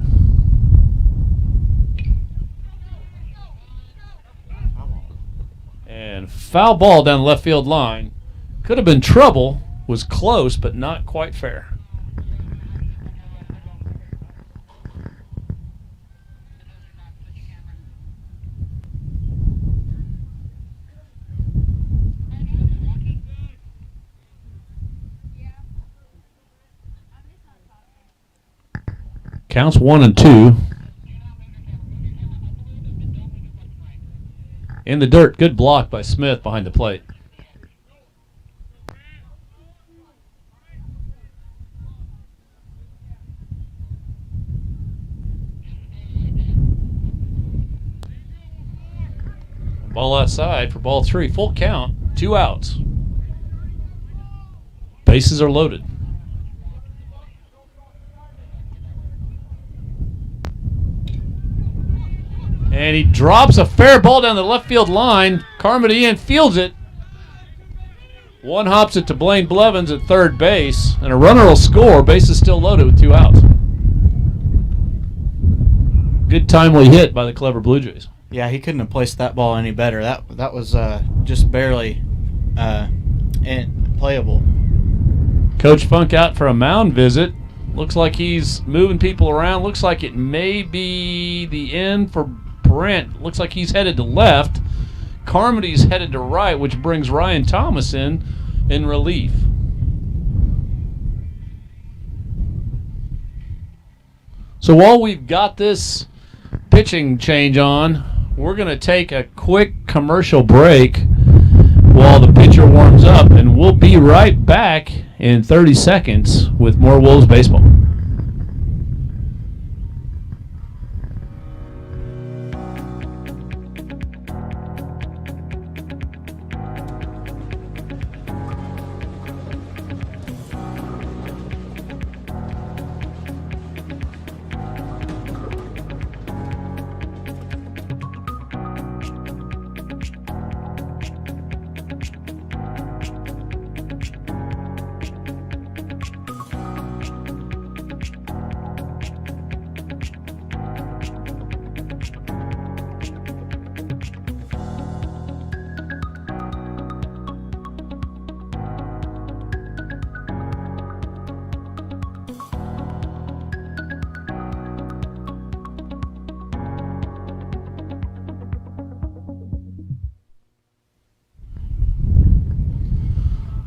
And foul ball down the left field line. Could have been trouble. Was close, but not quite fair. Counts 1-2. In the dirt. Good block by Smith behind the plate. Ball outside for ball 3. Full count. 2 outs. Bases are loaded. And he drops a fair ball down the left field line. Carmody fields it. One hops it to Blaine Blevins at third base. And a runner will score. Bases still loaded with 2 outs. Good timely hit by the clever Blue Jays. Yeah, he couldn't have placed that ball any better. That was just barely playable. Coach Funk out for a mound visit. Looks like he's moving people around. Looks like it may be the end for Brent. Looks like he's headed to left. Carmody's headed to right, which brings Ryan Thomas in relief. So while we've got this pitching change on, we're going to take a quick commercial break while the pitcher warms up, and we'll be right back in 30 seconds with more Wolves baseball.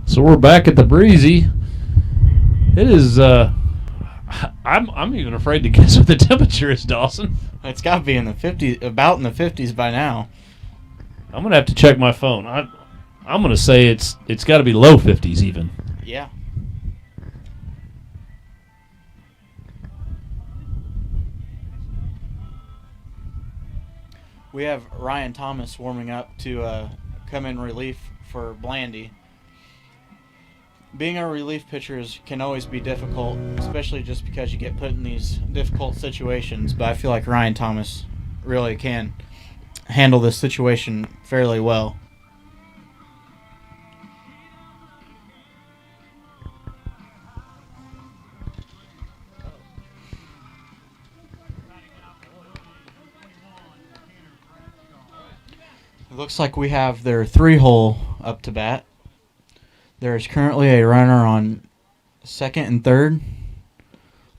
So we're back at the Breezy. It is, I'm even afraid to guess what the temperature is, Dawson. It's got to be in the 50s, about in the 50s by now. I'm going to have to check my phone. I'm going to say it's got to be low 50s even. Yeah. We have Ryan Thomas warming up to come in relief for Blandy. being a relief pitcher can always be difficult, especially just because you get put in these difficult situations. But I feel like Ryan Thomas really can handle this situation fairly well. It looks like we have their 3-hole up to bat. There is currently a runner on second and third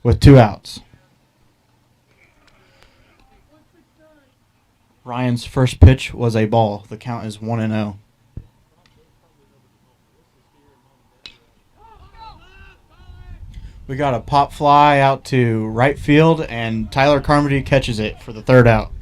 with 2 outs. Ryan's first pitch was a ball. The count is 1-0. We got a pop fly out to right field, and Tyler Carmody catches it for the 3rd out.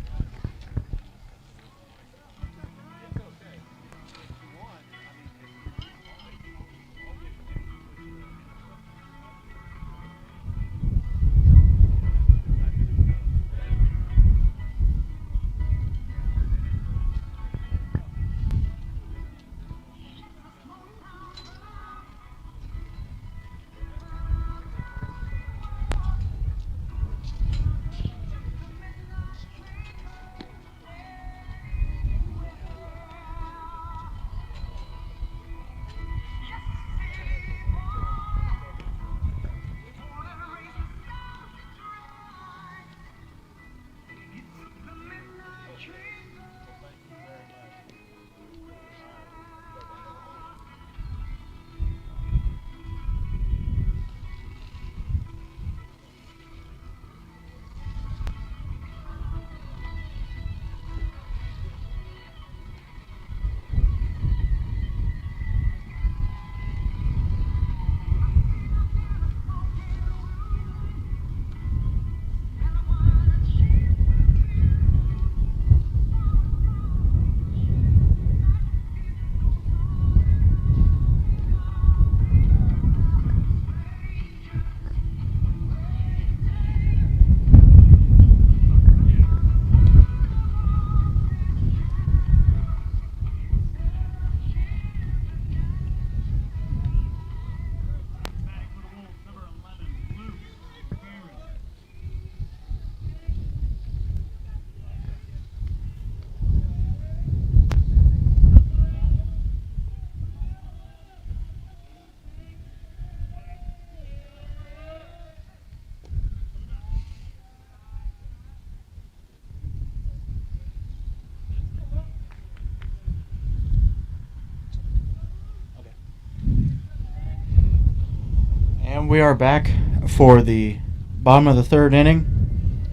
And we are back for the bottom of the 3rd inning.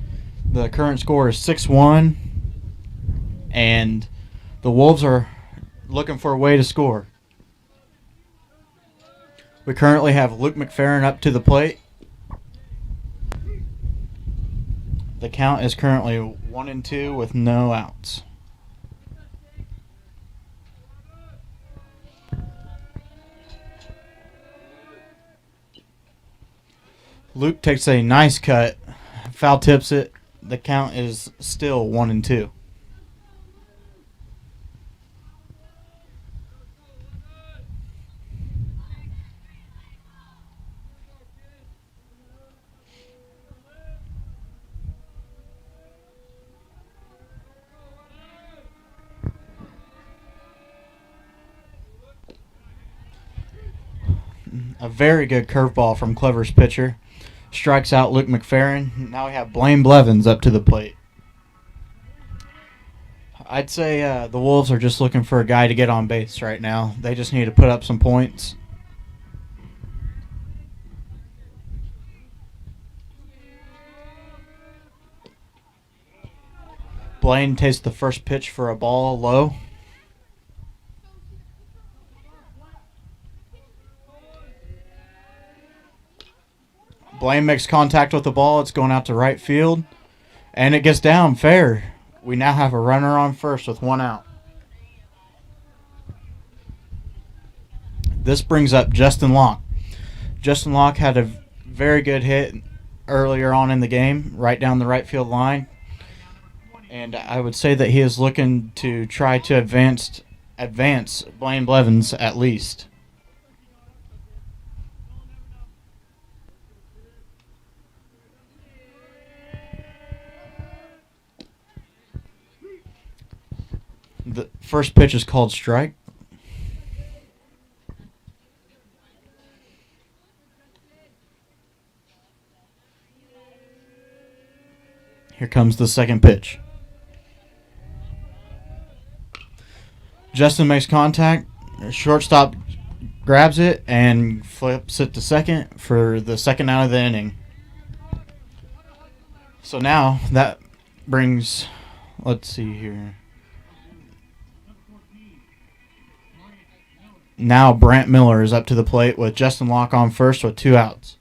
The current score is 6-1, and the Wolves are looking for a way to score. We currently have Luke McFerrin up to the plate. The count is currently 1-2 with no outs. Luke takes a nice cut, foul tips it. The count is still 1-2. A very good curveball from Clever's pitcher. Strikes out Luke McFerrin. Now we have Blaine Blevins up to the plate. I'd say the Wolves are just looking for a guy to get on base right now. They just need to put up some points. Blaine takes the first pitch for a ball low. Blaine makes contact with the ball. It's going out to right field. And it gets down fair. We now have a runner on first with 1 out. This brings up Justin Locke. Justin Locke had a very good hit earlier on in the game, right down the right field line. And I would say that he is looking to try to advance Blaine Blevins at least. The first pitch is called strike. Here comes the second pitch. Justin makes contact. Shortstop grabs it and flips it to second for the second out of the inning. So now that brings, let's see here. Now Brant Miller is up to the plate with Justin Locke on first with 2 outs.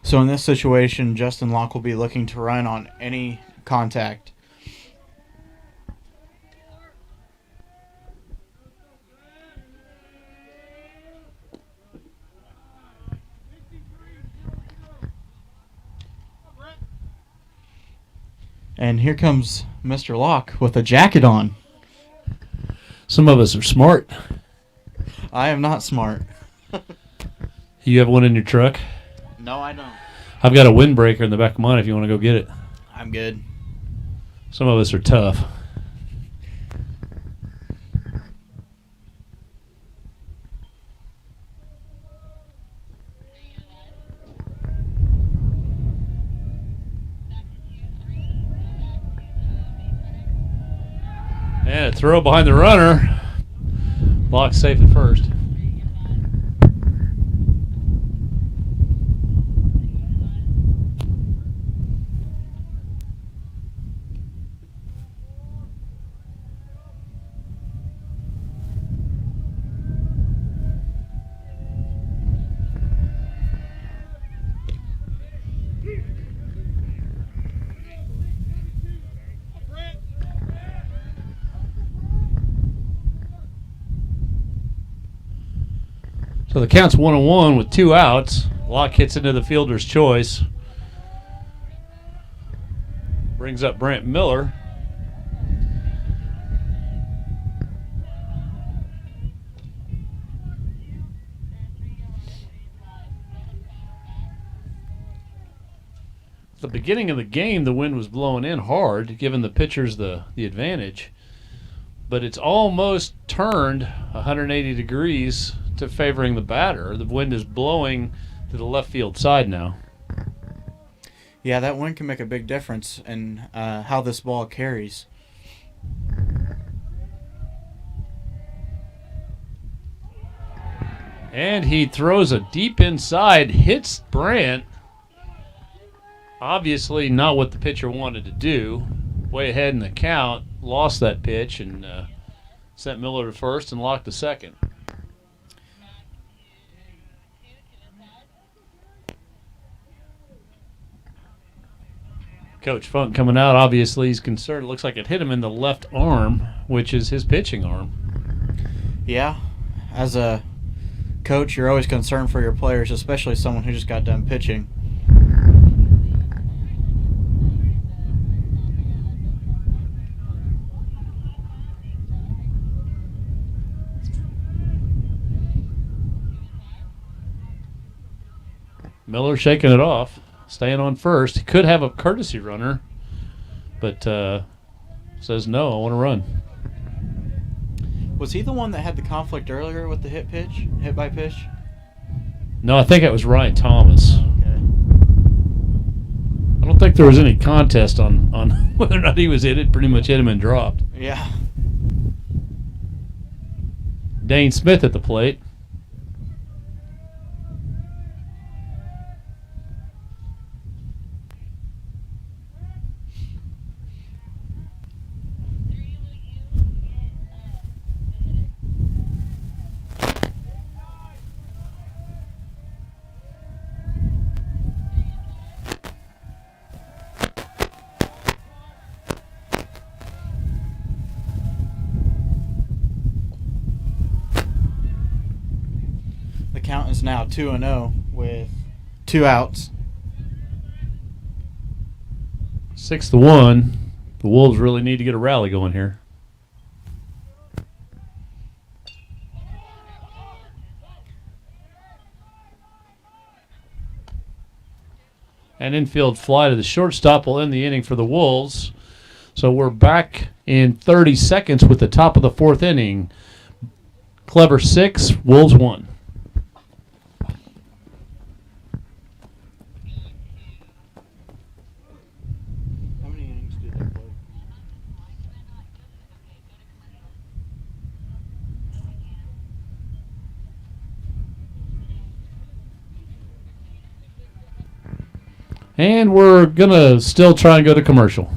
So in this situation, Justin Locke will be looking to run on any contact. And here comes Mr. Locke with a jacket on. Some of us are smart. I am not smart. You have one in your truck? No, I don't. I've got a windbreaker in the back of mine if you want to go get it. I'm good. Some of us are tough. And a throw behind the runner. Locke's safe at first. So the count's 1-1 with 2 outs. Locke hits into the fielder's choice. Brings up Brant Miller. At the beginning of the game, the wind was blowing in hard, giving the pitchers the advantage. But it's almost turned 180 degrees to favoring the batter. The wind is blowing to the left field side now. Yeah, that wind can make a big difference in how this ball carries. And he throws a deep inside, hits Brant. Obviously not what the pitcher wanted to do. Way ahead in the count, lost that pitch and sent Miller to first and Locke to second. Coach Funk coming out, obviously he's concerned. It looks like it hit him in the left arm, which is his pitching arm. Yeah, as a coach, you're always concerned for your players, especially someone who just got done pitching. Miller shaking it off, staying on first. He could have a courtesy runner, but says no, I want to run. Was he the one that had the conflict earlier with the hit by pitch? No, I think it was Ryan Thomas. Okay. I don't think there was any contest on whether or not he was hit. It pretty much hit him and dropped. Yeah. Dane Smith at the plate. Count is now 2-0 with 2 outs. 6-1. The Wolves really need to get a rally going here. An infield fly to the shortstop will end the inning for the Wolves. So we're back in 30 seconds with the top of the 4th inning. Clever 6, Wolves 1. How many innings do they play? And we're going to still try and go to commercial.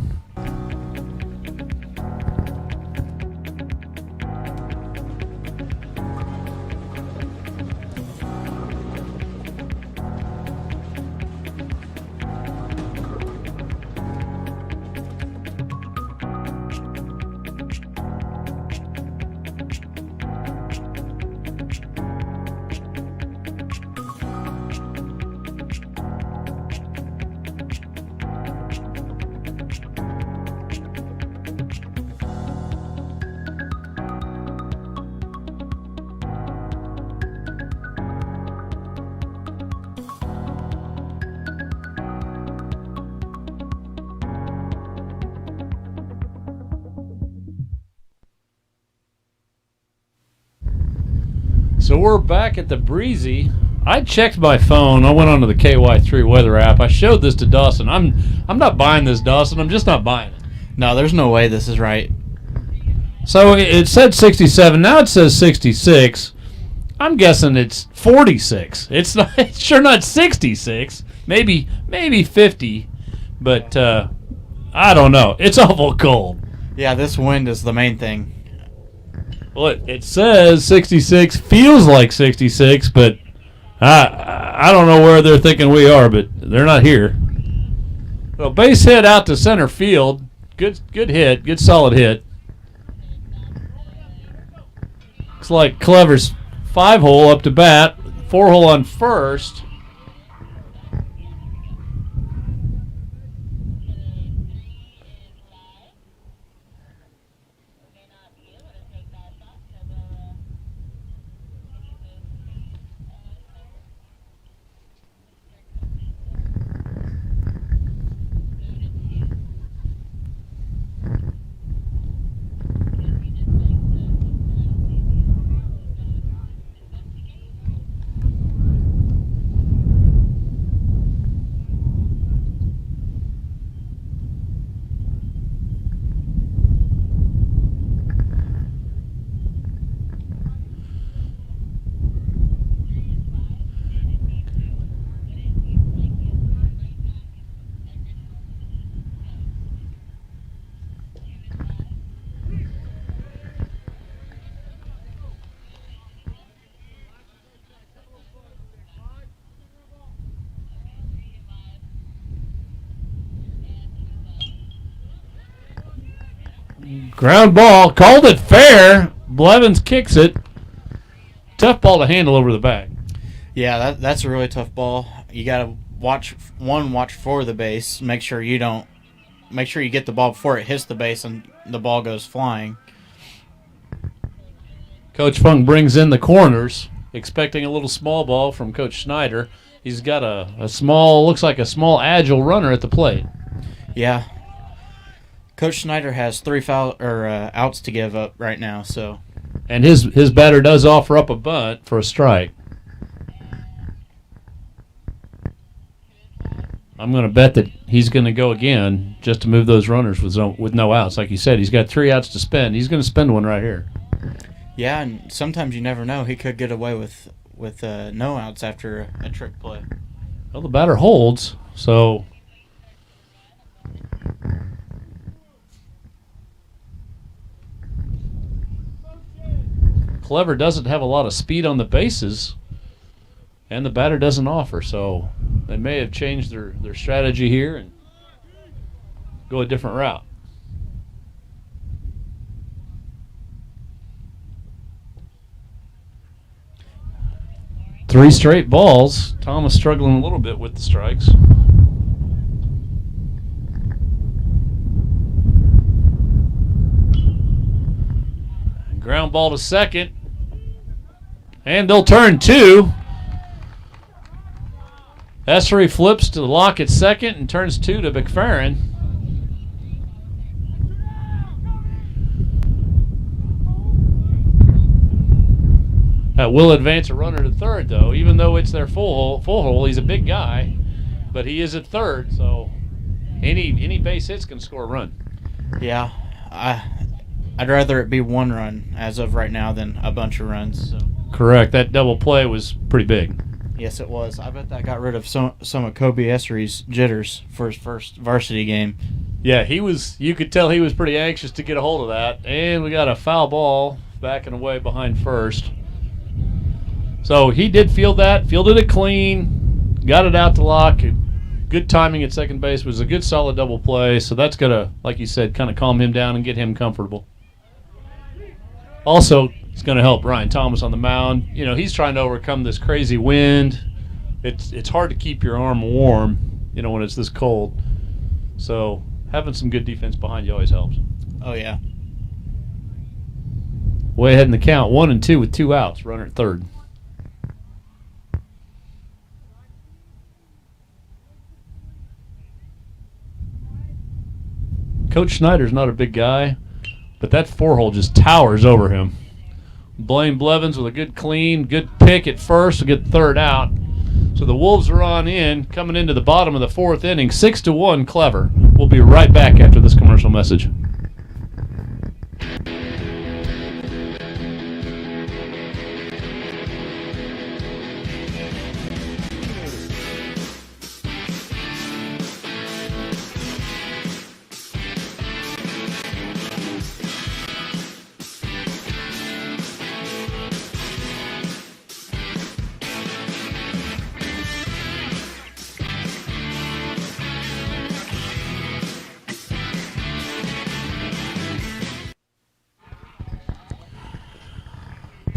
So we're back at the Breezy. I checked my phone. I went onto the KY3 weather app. I showed this to Dawson. I'm not buying this, Dawson. I'm just not buying it. No, there's no way this is right. So it said 67. Now it says 66. I'm guessing it's 46. It's not. It's sure not 66. Maybe 50. But I don't know. It's awful cold. Yeah, this wind is the main thing. Well, it says 66, feels like 66, but I don't know where they're thinking we are, but they're not here. Well, base hit out to center field. Good hit. Good solid hit. Looks like Clever's 5-hole up to bat. 4-hole on first. Ground ball. Called it fair. Blevins kicks it. Tough ball to handle over the back. Yeah, that's a really tough ball. You got to watch for the base. Make sure you get the ball before it hits the base and the ball goes flying. Coach Funk brings in the corners, expecting a little small ball from Coach Schneider. He's got a small, looks like a small, agile runner at the plate. Yeah. Coach Schneider has 3 outs to give up right now, so. And his batter does offer up a bunt for a strike. I'm going to bet that he's going to go again just to move those runners with no outs. Like you said, he's got 3 outs to spend. He's going to spend one right here. Yeah, and sometimes you never know. He could get away with no outs after a trick play. Well, the batter holds, so Clever doesn't have a lot of speed on the bases, and the batter doesn't offer, so they may have changed their strategy here and go a different route. Three straight balls. Thomas struggling a little bit with the strikes. Ground ball to second. And they'll turn 2. Essery flips to the lock at second and turns 2 to McFerrin. Will advance a runner to third, though. Even though it's their full hole, he's a big guy, but he is at third, so any base hits can score a run. Yeah, I'd rather it be one run as of right now than a bunch of runs. So. Correct. That double play was pretty big. Yes, it was. I bet that got rid of some of Kobe Essery's jitters for his first varsity game. Yeah, you could tell he was pretty anxious to get a hold of that. And we got a foul ball backing away behind first. So he did fielded it clean, got it out to Locke. Good timing at second base. Was a good solid double play. So that's going to, like you said, kind of calm him down and get him comfortable. Also, it's going to help Ryan Thomas on the mound. You know, he's trying to overcome this crazy wind. It's hard to keep your arm warm, you know, when it's this cold. So having some good defense behind you always helps. Oh, yeah. Way ahead in the count, 1-2 with 2 outs. Runner at third. Coach Schneider's not a big guy, but that 4-hole just towers over him. Blaine Blevins with a good clean, good pick at first to get third out. So the Wolves are on in, coming into the bottom of the 4th inning, 6-1 Clever. We'll be right back after this commercial message.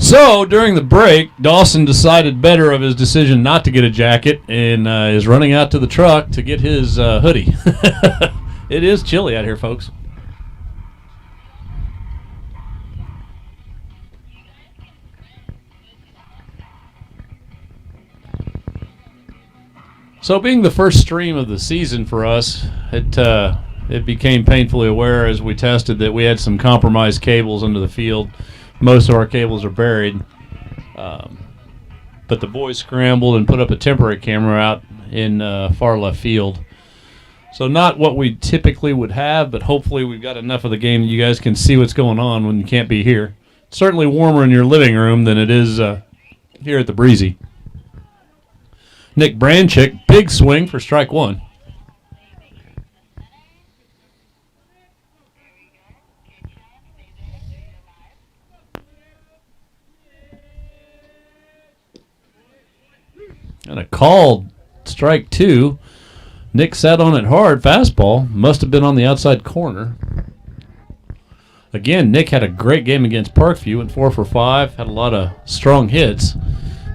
So, during the break, Dawson decided better of his decision not to get a jacket and is running out to the truck to get his hoodie. It is chilly out here, folks. So, being the first stream of the season for us, it became painfully aware as we tested that we had some compromised cables under the field. Most of our cables are buried, but the boys scrambled and put up a temporary camera out in far left field. So not what we typically would have, but hopefully we've got enough of the game that you guys can see what's going on when you can't be here. It's certainly warmer in your living room than it is here at the Breezy. Nick Branchick, big swing for strike one. And a called strike two. Nick sat on it hard. Fastball. Must have been on the outside corner. Again, Nick had a great game against Parkview. Went 4 for 5. Had a lot of strong hits.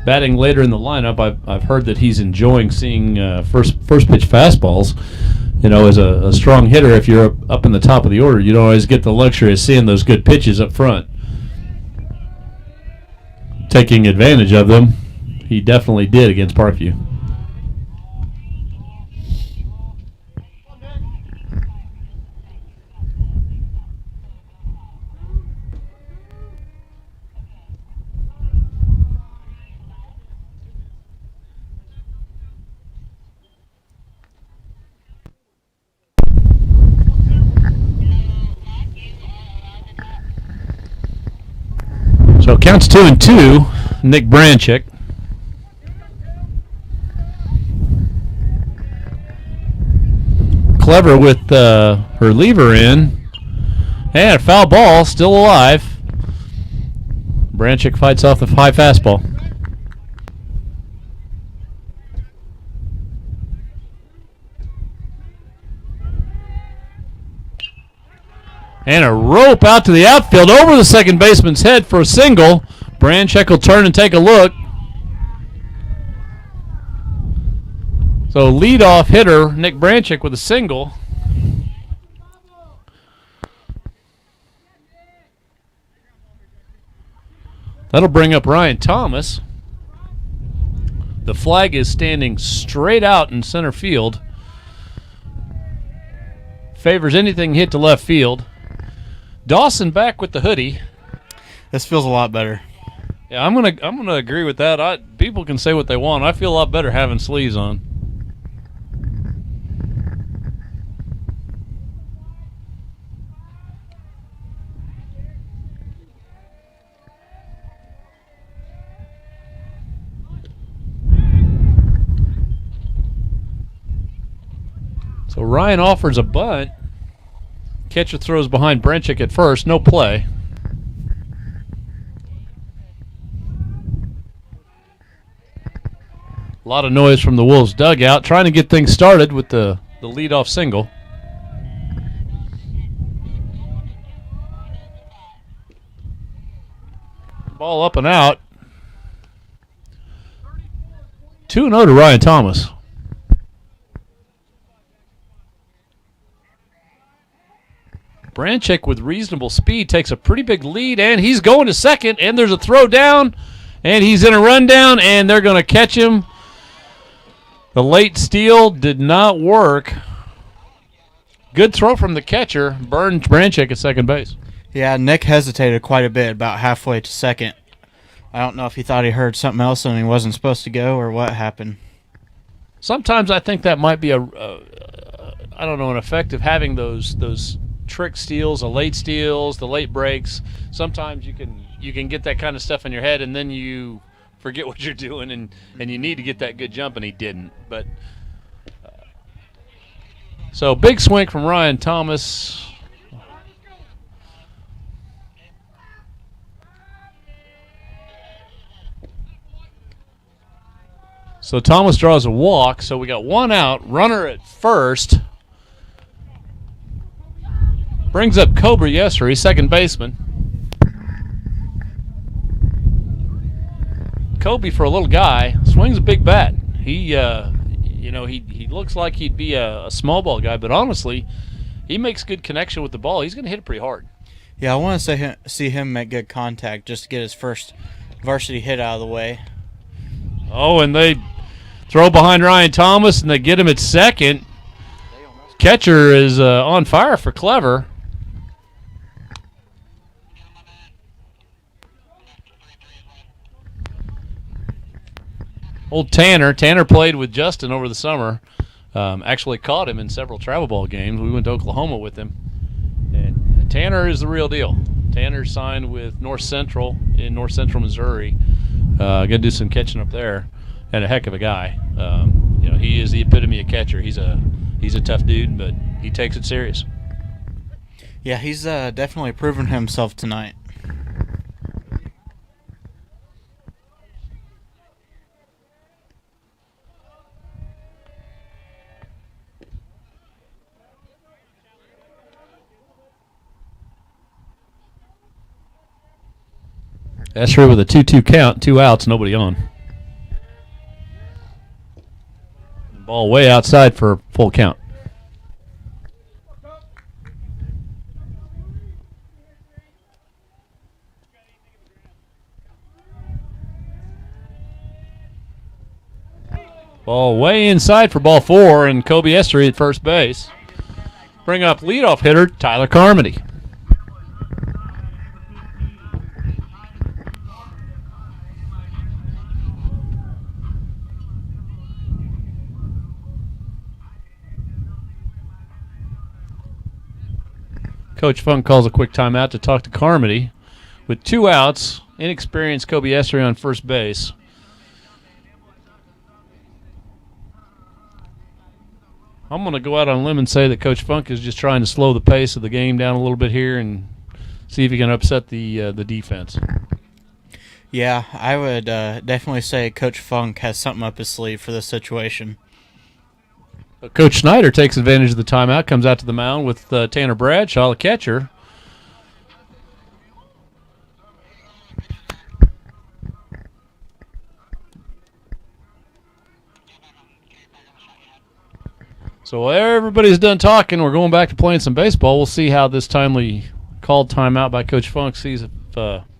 Batting later in the lineup, I've heard that he's enjoying seeing first pitch fastballs. You know, as a strong hitter, if you're up in the top of the order, you don't always get the luxury of seeing those good pitches up front. Taking advantage of them. He definitely did against Parkview. So counts 2-2. Nick Branchick. Clever with her lever in. And a foul ball, still alive. Branchick fights off the high fastball. And a rope out to the outfield over the second baseman's head for a single. Branchick will turn and take a look. So leadoff hitter Nick Branchick with a single. That'll bring up Ryan Thomas. The flag is standing straight out in center field. Favors anything hit to left field. Dawson back with the hoodie. This feels a lot better. Yeah, I'm gonna agree with that. People can say what they want. I feel a lot better having sleeves on. So Ryan offers a bunt. Catcher throws behind Brenchick at first. No play. A lot of noise from the Wolves dugout, trying to get things started with the leadoff single. Ball up and out. 2-0 to Ryan Thomas. Branchek with reasonable speed takes a pretty big lead, and he's going to second, and there's a throw down, and he's in a rundown, and they're going to catch him. The late steal did not work. Good throw from the catcher. Burned Branchek at second base. Yeah, Nick hesitated quite a bit about halfway to second. I don't know if he thought he heard something else and he wasn't supposed to go or what happened. Sometimes I think that might be an effect of having those trick steals, the late steals, the late breaks. Sometimes you can get that kind of stuff in your head, and then you forget what you're doing, and you need to get that good jump, and he didn't. But so big swing from Ryan Thomas. So Thomas draws a walk, so we got one out. Runner at first. Brings up Cobra Yessery, second baseman. Kobe, for a little guy, swings a big bat. He looks like he'd be a small ball guy, but honestly, he makes good connection with the ball. He's going to hit it pretty hard. Yeah, I want to see him make good contact just to get his first varsity hit out of the way. Oh, and they throw behind Ryan Thomas, and they get him at second. Catcher is on fire for Clever. Old Tanner. Tanner played with Justin over the summer. Actually caught him in several travel ball games. We went to Oklahoma with him. And Tanner is the real deal. Tanner signed with North Central in North Central Missouri. Going to do some catching up there. And a heck of a guy. He is the epitome of catcher. He's a tough dude, but he takes it serious. Yeah, he's definitely proven himself tonight. Escher with a 2-2 count, 2 outs, nobody on. Ball way outside for a full count. Ball way inside for ball 4, and Kobe Essery at first base. Bring up leadoff hitter Tyler Carmody. Coach Funk calls a quick timeout to talk to Carmody. With 2 outs, inexperienced Kobe Essery on first base. I'm going to go out on a limb and say that Coach Funk is just trying to slow the pace of the game down a little bit here and see if he can upset the defense. Yeah, I would definitely say Coach Funk has something up his sleeve for this situation. Coach Snyder takes advantage of the timeout, comes out to the mound with Tanner Bradshaw, the catcher. So while everybody's done talking, we're going back to playing some baseball. We'll see how this timely called timeout by Coach Funk sees if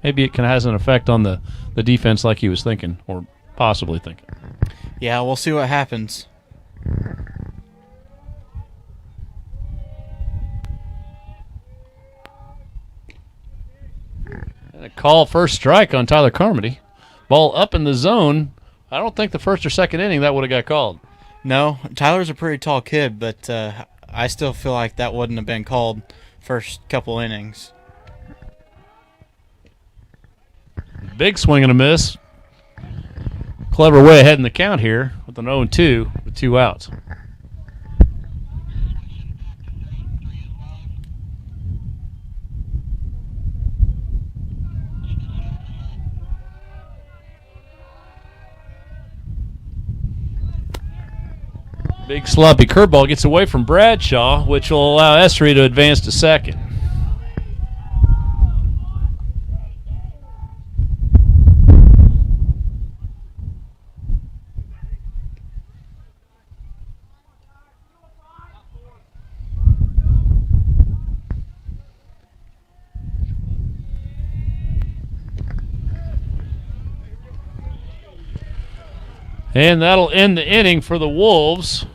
maybe it has an effect on the defense like he was thinking or possibly thinking. Yeah, we'll see what happens. And a call first strike on Tyler Carmody. Ball up in the zone. I don't think the first or second inning that would have got called. No, Tyler's a pretty tall kid, but I still feel like that wouldn't have been called first couple innings. Big swing and a miss. Clever way ahead in the count here with an 0-2 with 2 outs. Big sloppy curveball gets away from Bradshaw, which will allow Essery to advance to second. And that'll end the inning for the Wolves.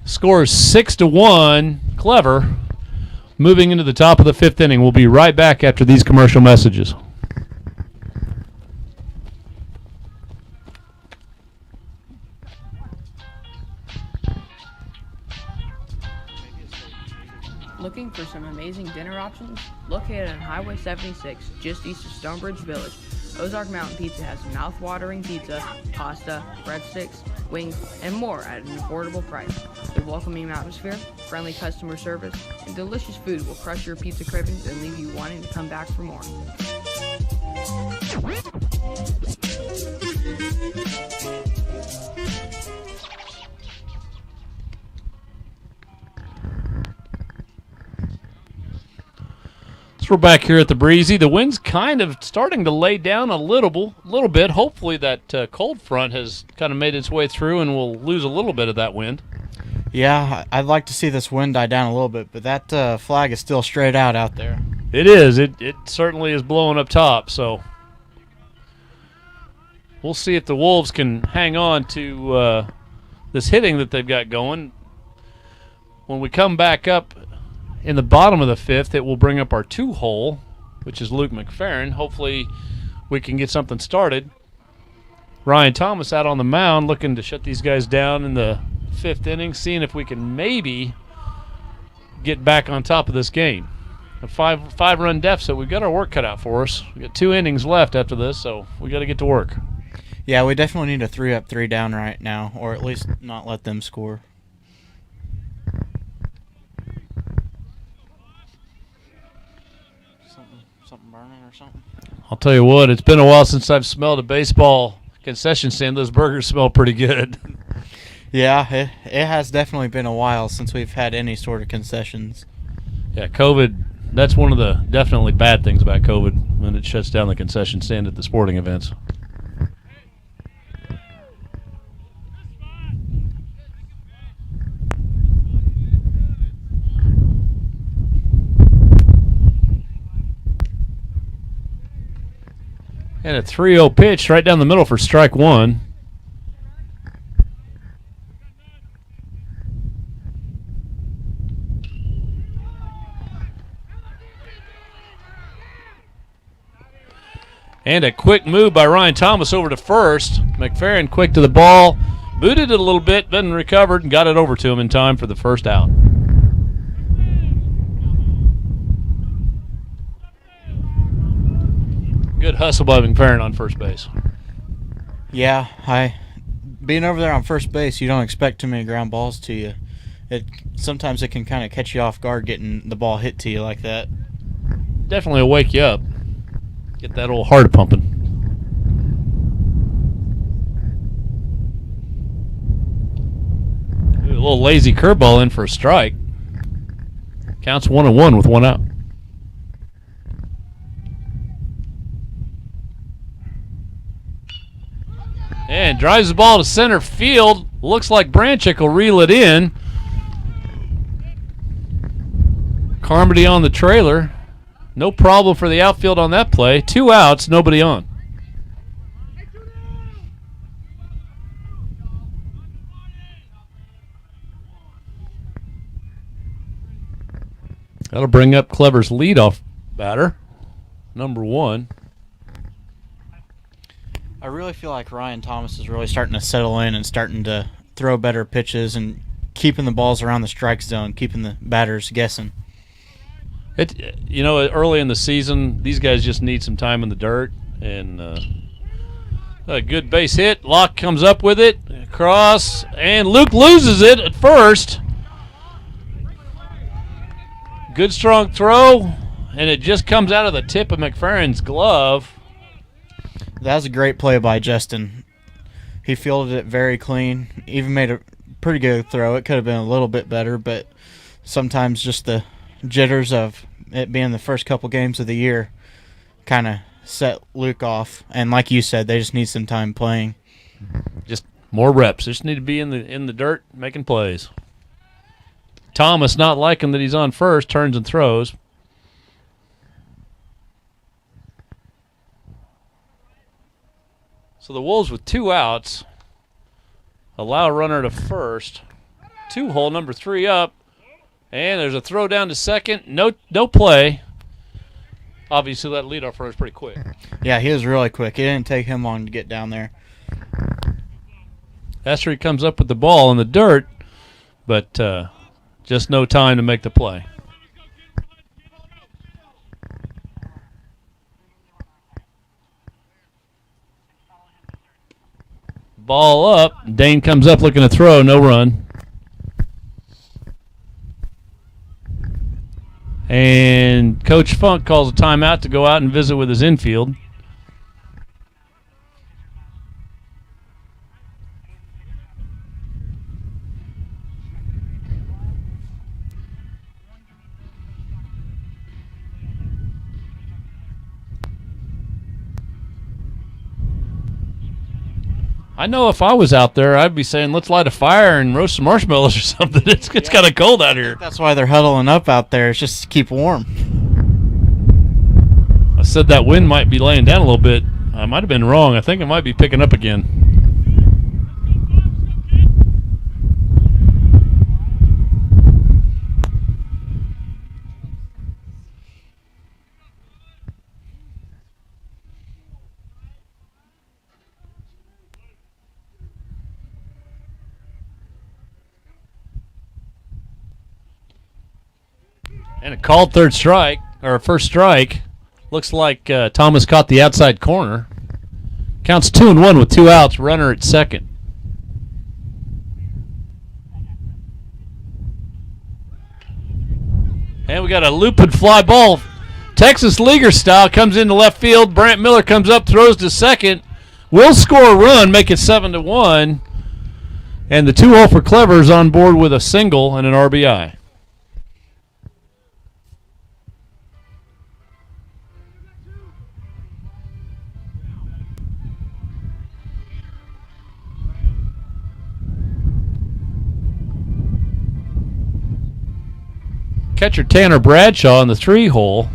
Score is 6-1. Clever. Moving into the top of the 5th inning. We'll be right back after these commercial messages. Looking for some amazing dinner options? Located on Highway 76, just east of Stonebridge Village, Ozark Mountain Pizza has mouth-watering pizza, pasta, breadsticks, wings, and more at an affordable price. Their welcoming atmosphere, friendly customer service, and delicious food will crush your pizza cravings and leave you wanting to come back for more. So we're back here at the Breezy. The wind's kind of starting to lay down a little bit. Hopefully that cold front has kind of made its way through and we'll lose a little bit of that wind. Yeah, I'd like to see this wind die down a little bit, but that flag is still straight out there. It is. It certainly is blowing up top, so we'll see if the Wolves can hang on to this hitting that they've got going. When we come back up in the bottom of the 5th, it will bring up our 2-hole, which is Luke McFerrin. Hopefully we can get something started. Ryan Thomas out on the mound looking to shut these guys down in the 5th inning, seeing if we can maybe get back on top of this game. A five-run deficit. We've got our work cut out for us. We've got 2 innings left after this, so we got to get to work. Yeah, we definitely need a 3-up, 3-down right now, or at least not let them score. Something burning or something? I'll tell you what, it's been a while since I've smelled a baseball concession stand. Those burgers smell pretty good. Yeah, it has definitely been a while since we've had any sort of concessions. Yeah, COVID, that's one of the definitely bad things about COVID, when it shuts down the concession stand at the sporting events. And a 3-0 pitch right down the middle for strike 1. And a quick move by Ryan Thomas over to first. McFerrin quick to the ball. Booted it a little bit, then recovered and got it over to him in time for the first out. Good hustle by McFerrin on first base. Yeah, being over there on first base, you don't expect too many ground balls to you. Sometimes it can kind of catch you off guard getting the ball hit to you like that. Definitely will wake you up. Get that old heart pumping. Ooh, a little lazy curveball in for a strike. Counts 1-1 with 1 out. And drives the ball to center field. Looks like Branchick will reel it in. Carmody on the trailer. No problem for the outfield on that play. 2 outs, nobody on. That'll bring up Clever's leadoff batter, number 1. I really feel like Ryan Thomas is really starting to settle in and starting to throw better pitches and keeping the balls around the strike zone, keeping the batters guessing. Early in the season, these guys just need some time in the dirt, and a good base hit. Locke comes up with it, across, and Luke loses it at first. Good strong throw, and it just comes out of the tip of McFerrin's glove. That was a great play by Justin. He fielded it very clean, even made a pretty good throw. It could have been a little bit better, but sometimes just the jitters of it being the first couple games of the year kind of set Luke off. And like you said, they just need some time playing. Just more reps. Just need to be in the dirt making plays. Thomas, not liking that he's on first, turns and throws. So the Wolves with 2 outs allow a runner to first. 2-hole, number 3 up. And there's a throw down to second. No play. Obviously, that leadoff runner is pretty quick. Yeah, he was really quick. It didn't take him long to get down there. Estrie comes up with the ball in the dirt, but just no time to make the play. Ball up. Dane comes up looking to throw. No run. And Coach Funk calls a timeout to go out and visit with his infield. I know if I was out there, I'd be saying, let's light a fire and roast some marshmallows or something. It's kind of cold out here. That's why they're huddling up out there. It's just to keep warm. I said that wind might be laying down a little bit. I might have been wrong. I think it might be picking up again. And a called first strike. Looks like Thomas caught the outside corner. Counts 2-1 with 2 outs. Runner at second. And we got a looping fly ball. Texas Leaguer style comes into left field. Brant Miller comes up, throws to second. Will score a run, make it 7-1. And the 2-0 for Clever is on board with a single and an RBI. Catcher Tanner Bradshaw in the 3-hole.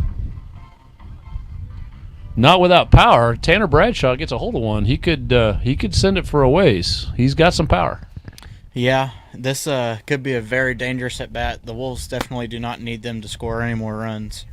Not without power. Tanner Bradshaw gets a hold of one. He could send it for a ways. He's got some power. Yeah, this could be a very dangerous at bat. The Wolves definitely do not need them to score any more runs.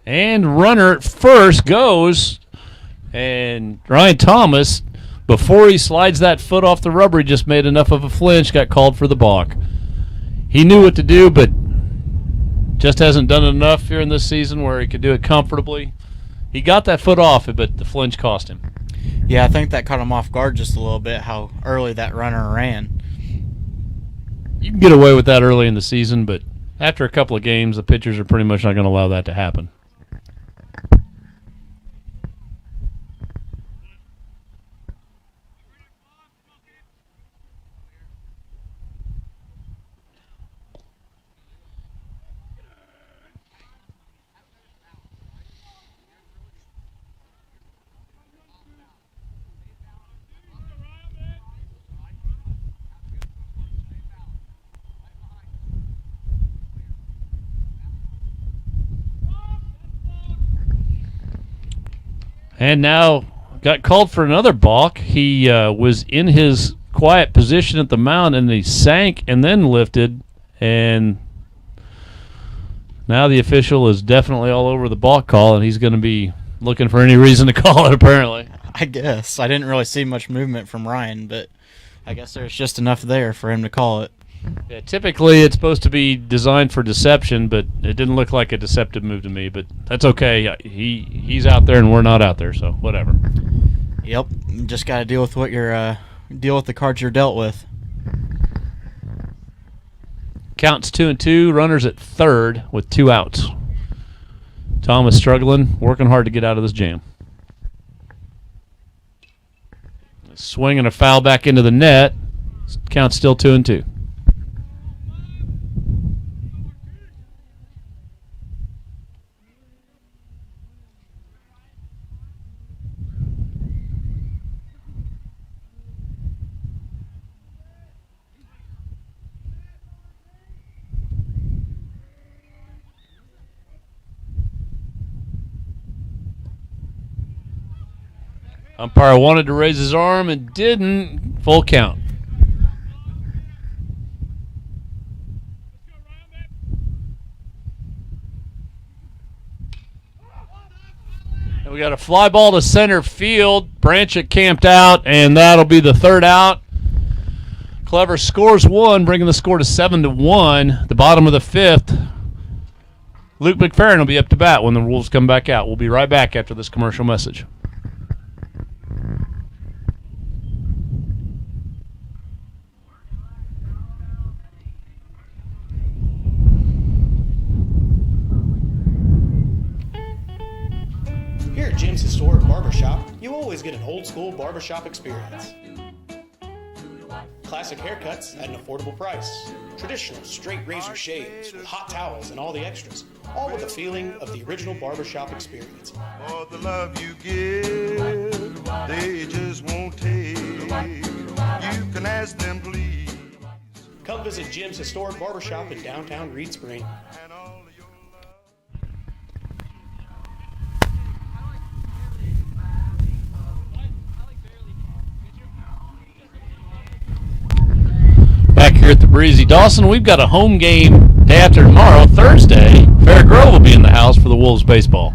And runner at first goes, and Ryan Thomas, before he slides that foot off the rubber, he just made enough of a flinch, got called for the balk. He knew what to do, but just hasn't done enough here in this season where he could do it comfortably. He got that foot off it, but the flinch cost him. Yeah, I think that caught him off guard just a little bit, how early that runner ran. You can get away with that early in the season, but after a couple of games, the pitchers are pretty much not going to allow that to happen. And now got called for another balk. He was in his quiet position at the mound, and he sank and then lifted. And now the official is definitely all over the balk call, and he's going to be looking for any reason to call it, apparently. I guess. I didn't really see much movement from Ryan, but I guess there's just enough there for him to call it. Yeah, typically it's supposed to be designed for deception, but it didn't look like a deceptive move to me. But that's okay. He's out there and we're not out there, so whatever. Yep. You just got to deal with what you're deal with the cards you're dealt with. Counts 2-2. Runners at third with 2 outs. Tom is struggling, working hard to get out of this jam. Swing and a foul back into the net. Count still 2-2. Umpire wanted to raise his arm and didn't. Full count. And we got a fly ball to center field. Branchett camped out, and that'll be the 3rd out. Clever scores 1, bringing the score to 7-1. The bottom of the 5th. Luke McFerrin will be up to bat when the Wolves come back out. We'll be right back after this commercial message. Here at Jim's Historic Barbershop, you always get an old school barbershop experience. Classic haircuts at an affordable price. Traditional straight razor shaves with hot towels and all the extras. All with the feeling of the original barbershop experience. For the love you give, they just won't take. You can ask them, please. Come visit Jim's Historic Barbershop in downtown Reed Spring. Back here at the Breezy Dawson, we've got a home game day after tomorrow, Thursday. Fair Grove will be in the house for the Wolves baseball.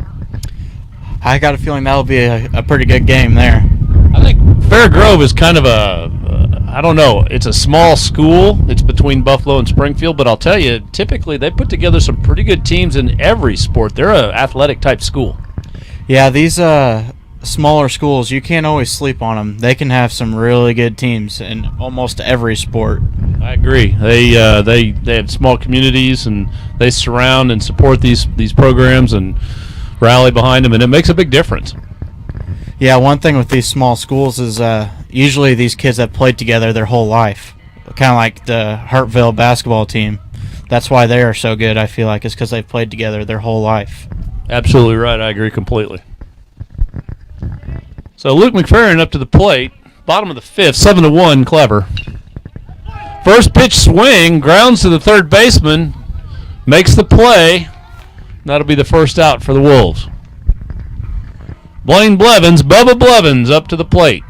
I got a feeling that'll be a pretty good game there. I think Fair Grove is kind of I don't know, it's a small school. It's between Buffalo and Springfield, but I'll tell you, typically they put together some pretty good teams in every sport. They're an athletic type school. Yeah, these smaller schools, you can't always sleep on them. They can have some really good teams in almost every sport. I agree. They have small communities, and they surround and support these programs and rally behind them, and it makes a big difference. Yeah, one thing with these small schools is usually these kids have played together their whole life, kind of like the Hartville basketball team. That's why they are so good, I feel like, is because they've played together their whole life. Absolutely right. I agree completely. So Luke McFerrin up to the plate, bottom of the 5th, 7-1, Clever. First pitch swing, grounds to the third baseman, makes the play. That'll be the first out for the Wolves. Blaine Blevins, Bubba Blevins up to the plate.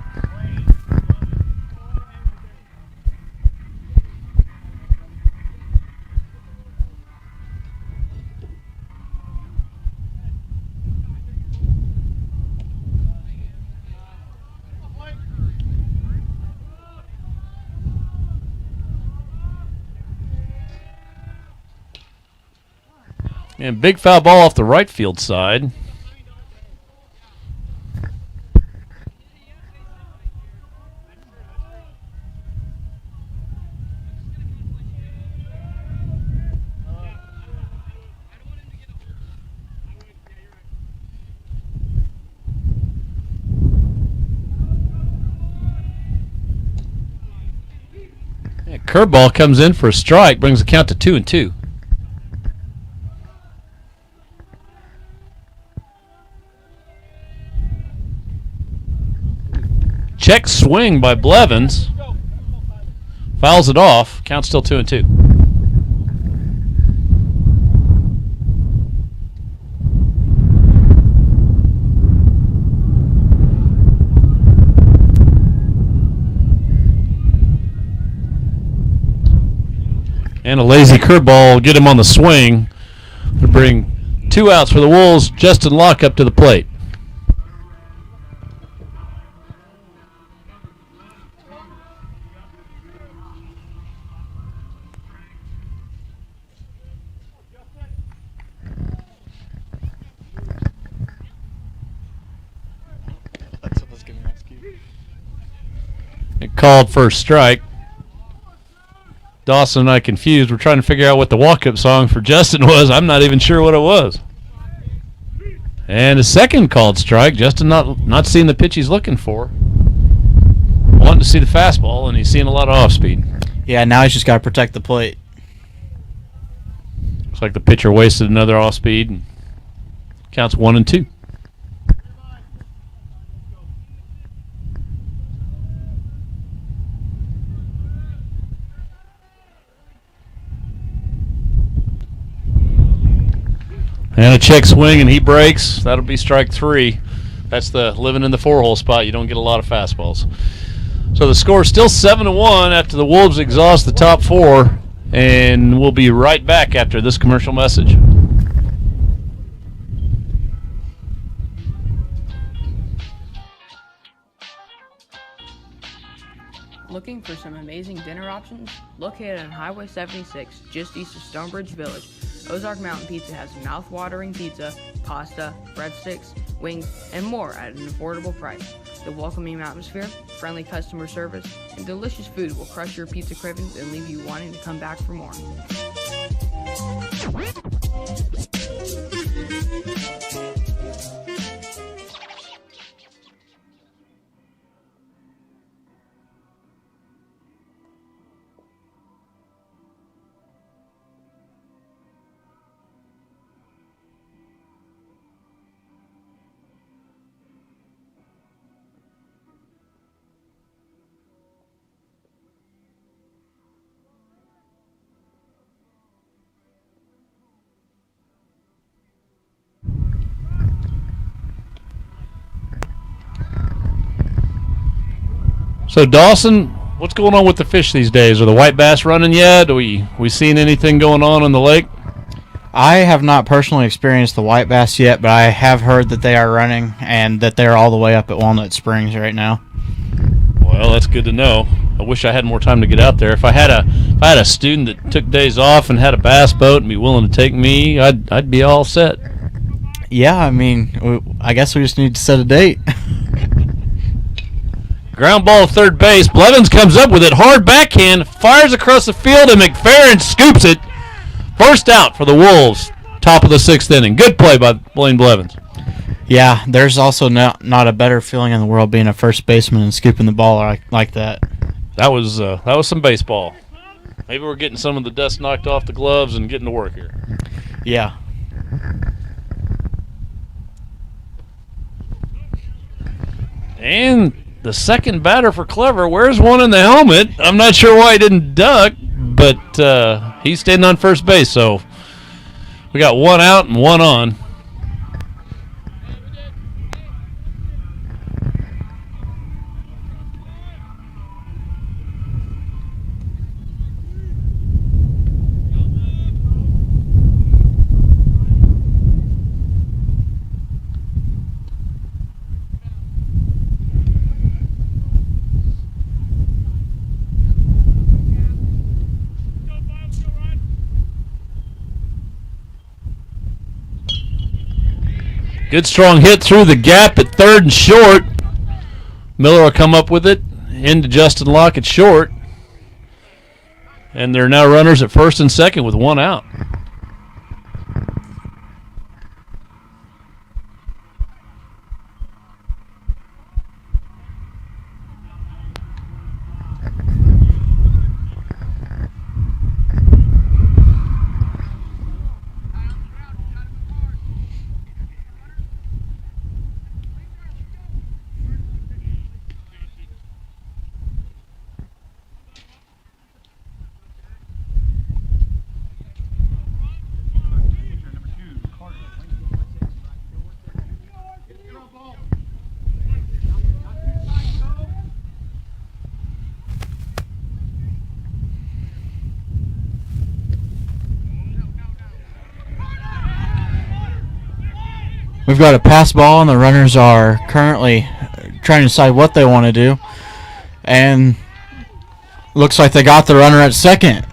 And big foul ball off the right field side. Curveball comes in for a strike, brings the count to 2-2. Check swing by Blevins. Fouls it off. Count still 2-2. And a lazy curveball will get him on the swing to bring 2 outs for the Wolves. Justin Locke up to the plate. It called first strike. Dawson and I confused. We're trying to figure out what the walk-up song for Justin was. I'm not even sure what it was. And a second called strike. Justin not seeing the pitch he's looking for. Wanting to see the fastball, and he's seeing a lot of off-speed. Yeah, now he's just got to protect the plate. Looks like the pitcher wasted another off-speed. And counts 1-2. And a check swing, and he breaks. That'll be strike 3. That's the living in the 4-hole spot. You don't get a lot of fastballs. So the score is still 7-1 after the Wolves exhaust the top 4, and we'll be right back after this commercial message. Looking for some amazing dinner options? Located on Highway 76, just east of Stonebridge Village, Ozark Mountain Pizza has mouth-watering pizza, pasta, breadsticks, wings, and more at an affordable price. The welcoming atmosphere, friendly customer service, and delicious food will crush your pizza cravings and leave you wanting to come back for more. So Dawson, what's going on with the fish these days? Are the white bass running yet? Are we seeing anything going on in the lake? I have not personally experienced the white bass yet, but I have heard that they are running and that they're all the way up at Walnut Springs right now. Well, that's good to know. I wish I had more time to get out there. If I had a student that took days off and had a bass boat and be willing to take me, I'd be all set. Yeah, I mean, I guess we just need to set a date. Ground ball to third base. Blevins comes up with it. Hard backhand. Fires across the field, and McFerrin scoops it. First out for the Wolves. Top of the 6th inning. Good play by Blaine Blevins. Yeah, there's also not a better feeling in the world being a first baseman and scooping the ball like that. That was some baseball. Maybe we're getting some of the dust knocked off the gloves and getting to work here. Yeah. And the second batter for Clever wears one in the helmet. I'm not sure why he didn't duck, but he's staying on first base. So we got 1 out and 1 on. Good strong hit through the gap at third and short. Miller will come up with it into Justin Locke at short. And there are now runners at first and second with 1 out. We've got a pass ball, and the runners are currently trying to decide what they want to do. And looks like they got the runner at second.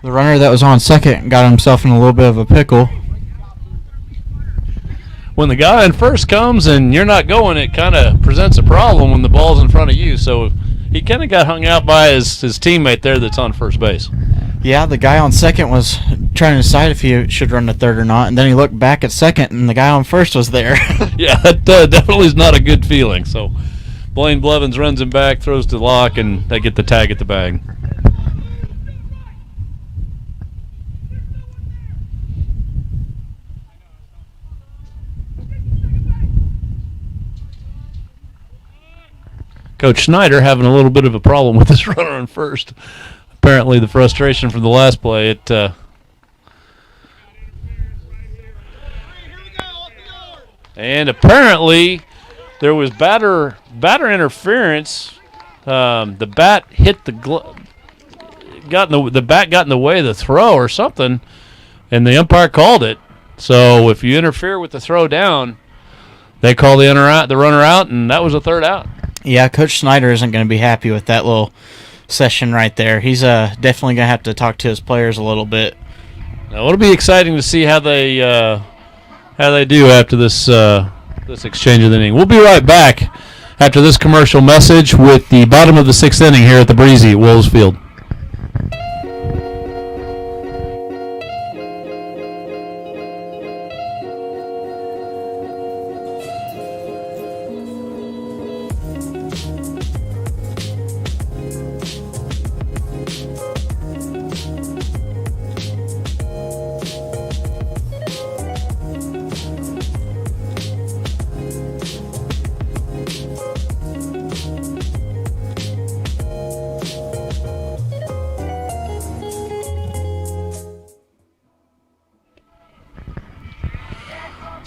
The runner that was on second got himself in a little bit of a pickle. When the guy in first comes and you're not going, it kind of presents a problem when the ball's in front of you. So he kind of got hung out by his teammate there that's on first base. Yeah, the guy on second was trying to decide if he should run to third or not, and then he looked back at second, and the guy on first was there. Yeah, that definitely is not a good feeling. So Blaine Blevins runs him back, throws to Locke, and they get the tag at the bag. Coach Schneider having a little bit of a problem with this runner on first. Apparently the frustration from the last play, and apparently there was batter interference. The bat hit the bat got in the way of the throw or something, and the umpire called it. So if you interfere with the throw down, they call the runner out, and that was a third out. Yeah, Coach Schneider isn't going to be happy with that little session right there. He's definitely going to have to talk to his players a little bit. Now, it'll be exciting to see how they do after this exchange of the inning. We'll be right back after this commercial message with the bottom of the sixth inning here at the Breezy at Wills Field.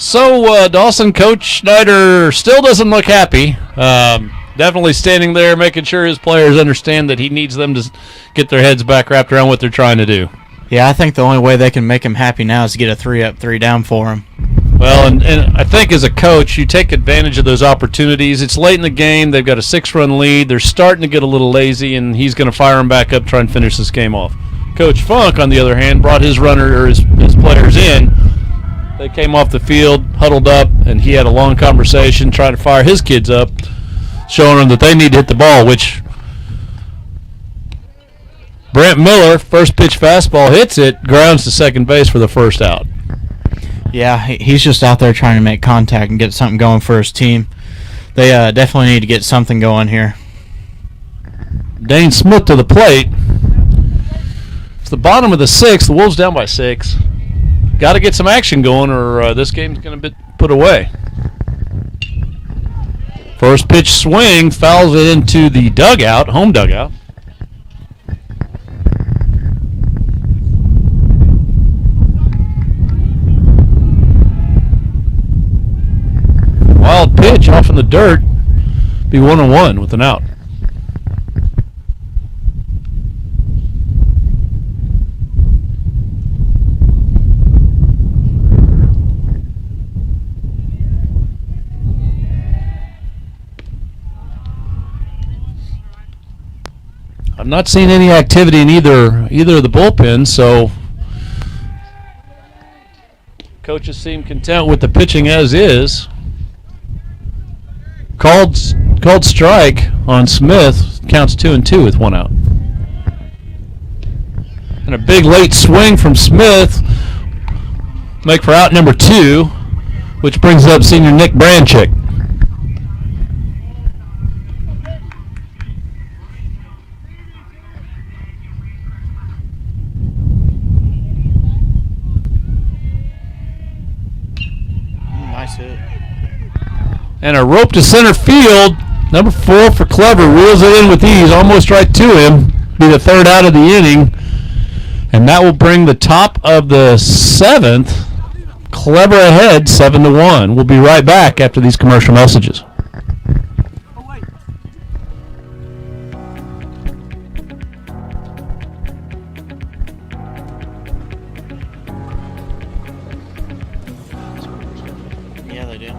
So, Dawson, Coach Schneider still doesn't look happy. Definitely standing there making sure his players understand that he needs them to get their heads back wrapped around what they're trying to do. Yeah, I think the only way they can make him happy now is to get a 3-up, 3-down for him. Well, and I think as a coach, you take advantage of those opportunities. It's late in the game. They've got a 6-run lead. They're starting to get a little lazy, and he's going to fire them back up, try and finish this game off. Coach Funk, on the other hand, brought his players in. They came off the field, huddled up, and he had a long conversation trying to fire his kids up, showing them that they need to hit the ball, which Brent Miller, first pitch fastball, hits it, grounds to second base for the first out. Yeah, he's just out there trying to make contact and get something going for his team. They definitely need to get something going here. Dane Smith to the plate. It's the bottom of the sixth. The Wolves down by 6. Got to get some action going, or this game's going to be put away. First pitch swing, fouls it into the dugout, home dugout. Wild pitch off in the dirt. Be 1-1 with an out. I'm not seeing any activity in either of the bullpens, so coaches seem content with the pitching as is. Called strike on Smith, counts 2-2 with 1 out. And a big late swing from Smith, make for out number 2, which brings up senior Nick Branchick. Nice hit. And a rope to center field. Number 4 for Clever. Reels it in with ease. Almost right to him. Be the third out of the inning. And that will bring the top of the 7th. Clever ahead 7-1. We'll be right back after these commercial messages. Yeah, they do.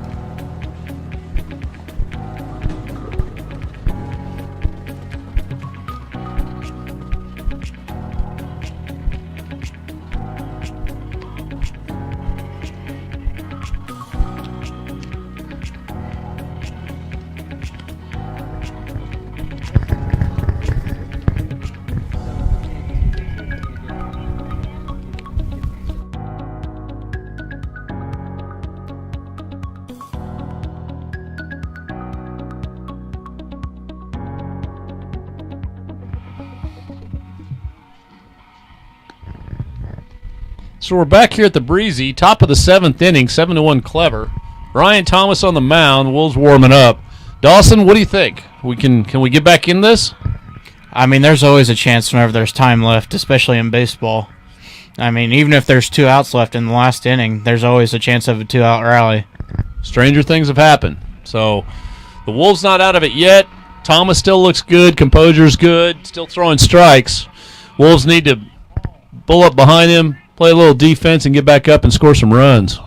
So we're back here at the Breezy, top of the 7th inning, 7-1 Clever. Ryan Thomas on the mound, Wolves warming up. Dawson, what do you think? Can we get back in this? I mean, there's always a chance whenever there's time left, especially in baseball. I mean, even if there's 2 outs left in the last inning, there's always a chance of a 2-out rally. Stranger things have happened. So the Wolves not out of it yet. Thomas still looks good. Composure's good. Still throwing strikes. Wolves need to bull up behind him, play a little defense, and get back up and score some runs.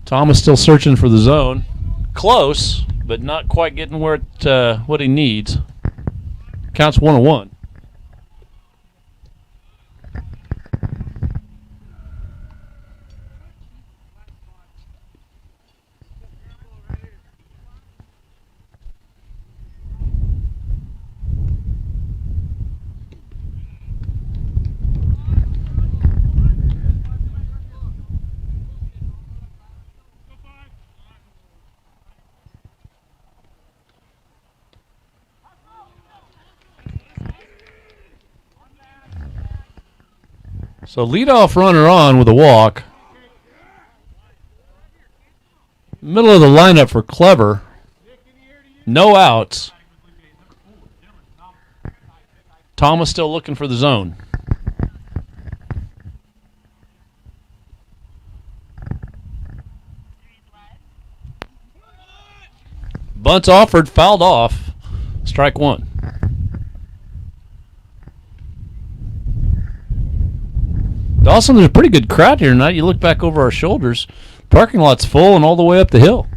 Thomas still searching for the zone. Close, but not quite getting where what he needs. Counts 1-1. So leadoff runner on with a walk. Middle of the lineup for Clever. No outs. Thomas still looking for the zone. Bunts offered, fouled off. Strike 1. Dawson, there's a pretty good crowd here tonight. You look back over our shoulders. Parking lot's full and all the way up the hill.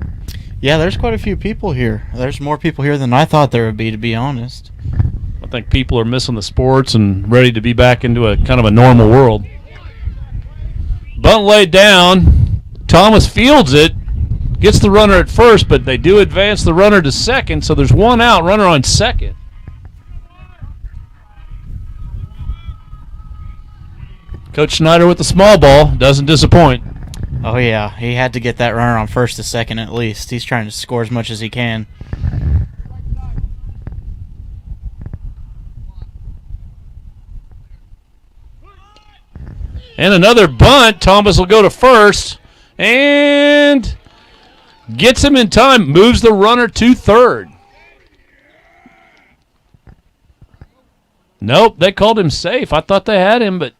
Yeah, there's quite a few people here. There's more people here than I thought there would be, to be honest. I think people are missing the sports and ready to be back into a kind of a normal world. Bunt laid down. Thomas fields it. Gets the runner at first, but they do advance the runner to second, so there's 1 out, runner on second. Coach Schneider with the small ball. Doesn't disappoint. Oh, yeah. He had to get that runner on first to second at least. He's trying to score as much as he can. And another bunt. Thomas will go to first. And gets him in time. Moves the runner to third. Nope, they called him safe. I thought they had him, but...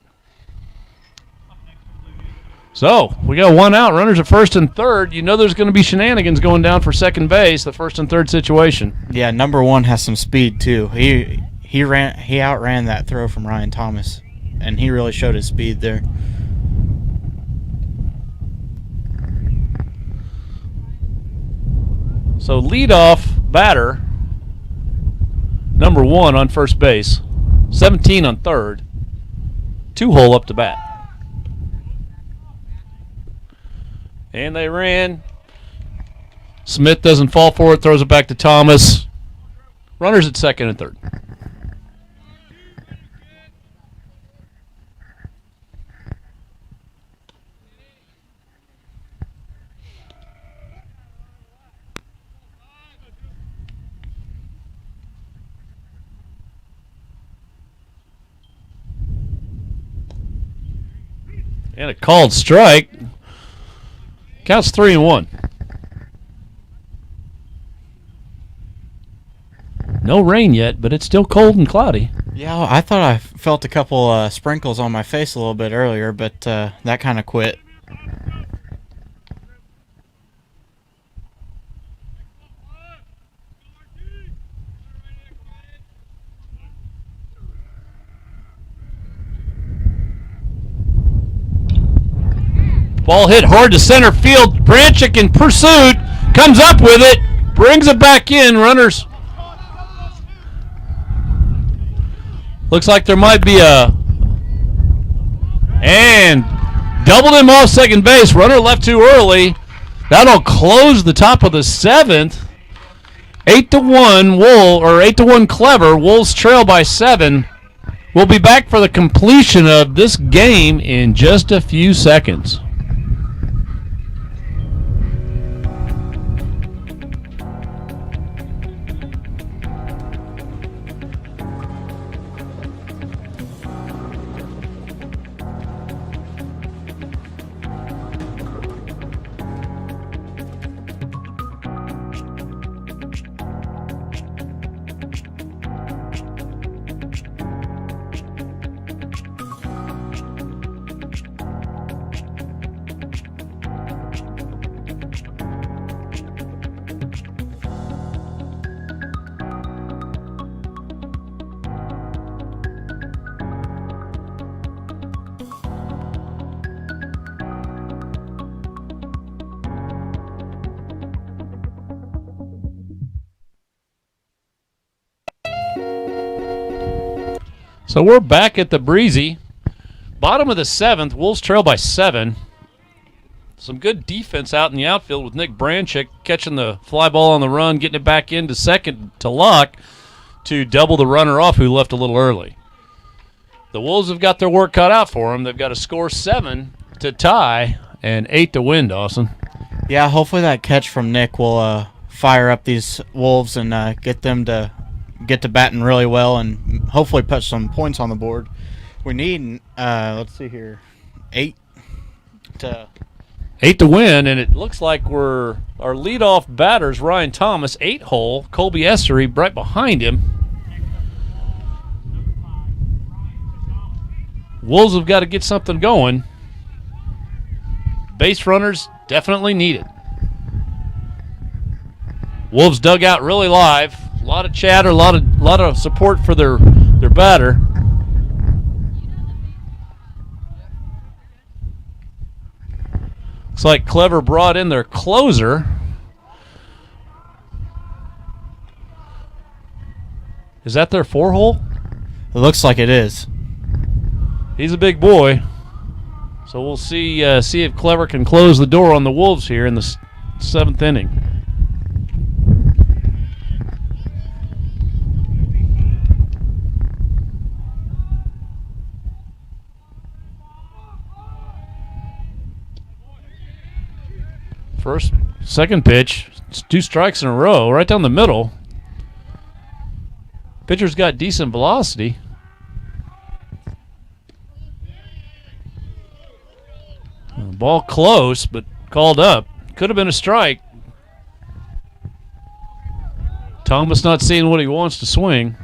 So, we got 1 out. Runners at first and third. You know there's going to be shenanigans going down for second base, the first and third situation. Yeah, number 1 has some speed, too. He outran that throw from Ryan Thomas, and he really showed his speed there. So, leadoff batter, number 1 on first base, 17 on third, 2-hole up to bat. And they ran. Smith doesn't fall for it, throws it back to Thomas. Runners at second and third. And a called strike. Counts 3-1. No rain yet, but it's still cold and cloudy. Yeah, I thought I felt a couple sprinkles on my face a little bit earlier, but that kind of quit. Ball hit hard to center field. Branchick in pursuit. Comes up with it. Brings it back in. Runners. Looks like there might be a... And doubled him off second base. Runner left too early. That'll close the top of the 7th. 8-1 Wool, or 8-1 Clever. Wolves trail by 7. We'll be back for the completion of this game in just a few seconds. So we're back at the Breezy. Bottom of the 7th, Wolves trail by 7. Some good defense out in the outfield with Nick Branchick catching the fly ball on the run, getting it back into second to Luck to double the runner off who left a little early. The Wolves have got their work cut out for them. They've got to score 7 to tie and 8 to win, Dawson. Yeah, hopefully that catch from Nick will fire up these Wolves and get them to get to batting really well and hopefully put some points on the board. We need, let's see here, 8 to win, and it looks like our leadoff batter's Ryan Thomas, 8-hole. Colby Essery right behind him. Wolves have got to get something going. Base runners definitely needed. Wolves dugout really live. A lot of chatter, a lot of support for their batter. Looks like Clever brought in their closer. Is that their 4-hole? It looks like it is. He's a big boy. So we'll see if Clever can close the door on the Wolves here in the 7th inning. Second pitch, it's 2 strikes in a row, right down the middle. Pitcher's got decent velocity. Ball close, but called up. Could have been a strike. Thomas not seeing what he wants to swing.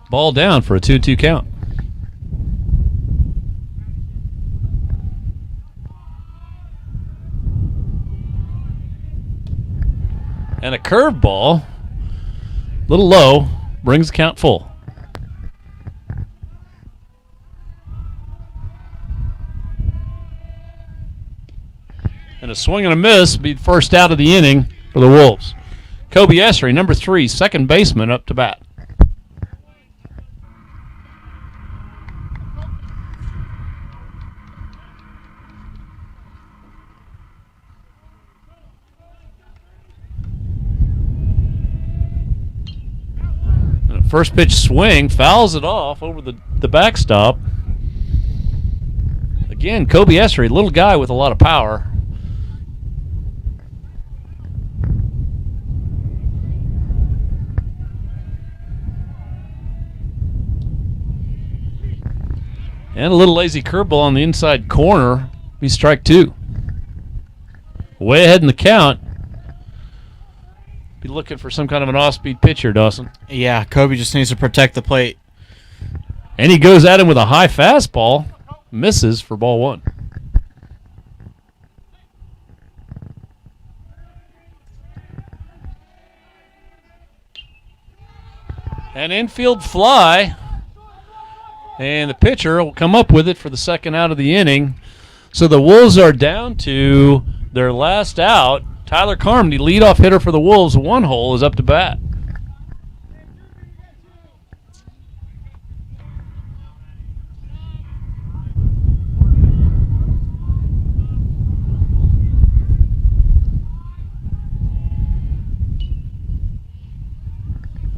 Ball down for a 2-2 count. And a curveball, a little low, brings the count full. And a swing and a miss be first out of the inning for the Wolves. Kobe Essery, number 3, second baseman, up to bat. First pitch swing, fouls it off over the backstop. Again, Kobe Essery, little guy with a lot of power. And a little lazy curveball on the inside corner. Be strike 2. Way ahead in the count. Be looking for some kind of an off-speed pitcher, Dawson. Yeah, Kobe just needs to protect the plate. And he goes at him with a high fastball. Misses for ball 1. An infield fly. And the pitcher will come up with it for the second out of the inning. So the Wolves are down to their last out. Tyler Carmody, leadoff hitter for the Wolves, 1 hole, is up to bat.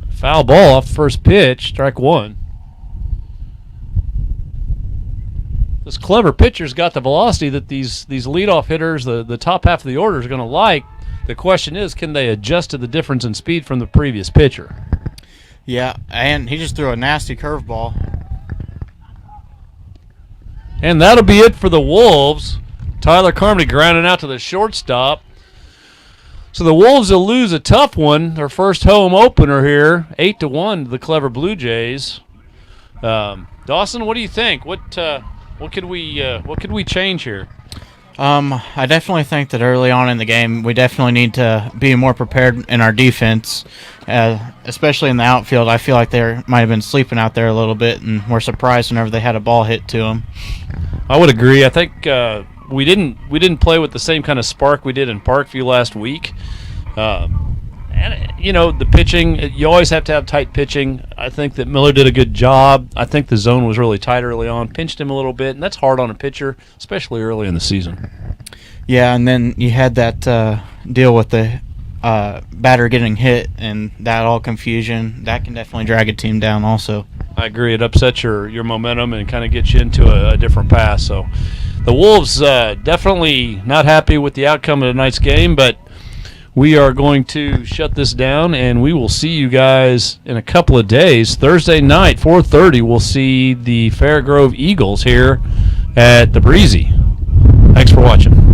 Foul ball off first pitch, strike 1. This clever pitcher's got the velocity that these leadoff hitters, the top half of the order, is going to like. The question is, can they adjust to the difference in speed from the previous pitcher? Yeah, and he just threw a nasty curveball. And that'll be it for the Wolves. Tyler Carmody grounding out to the shortstop. So the Wolves will lose a tough one, their first home opener here, 8-1 to the clever Blue Jays. Dawson, what do you think? What could we change here? I definitely think that early on in the game, we definitely need to be more prepared in our defense, especially in the outfield. I feel like they might have been sleeping out there a little bit, and were surprised whenever they had a ball hit to them. I would agree. I think we didn't play with the same kind of spark we did in Parkview last week. And, the pitching, you always have to have tight pitching. I think that Miller did a good job. I think the zone was really tight early on, pinched him a little bit, and that's hard on a pitcher, especially early in the season. Yeah, and then you had that deal with the batter getting hit, and that all confusion. That can definitely drag a team down also. I agree. It upsets your momentum and kind of gets you into a different path. So the Wolves definitely not happy with the outcome of tonight's game, but we are going to shut this down, and we will see you guys in a couple of days. Thursday night, 4:30, we'll see the Fairgrove Eagles here at the Breezy. Thanks for watching.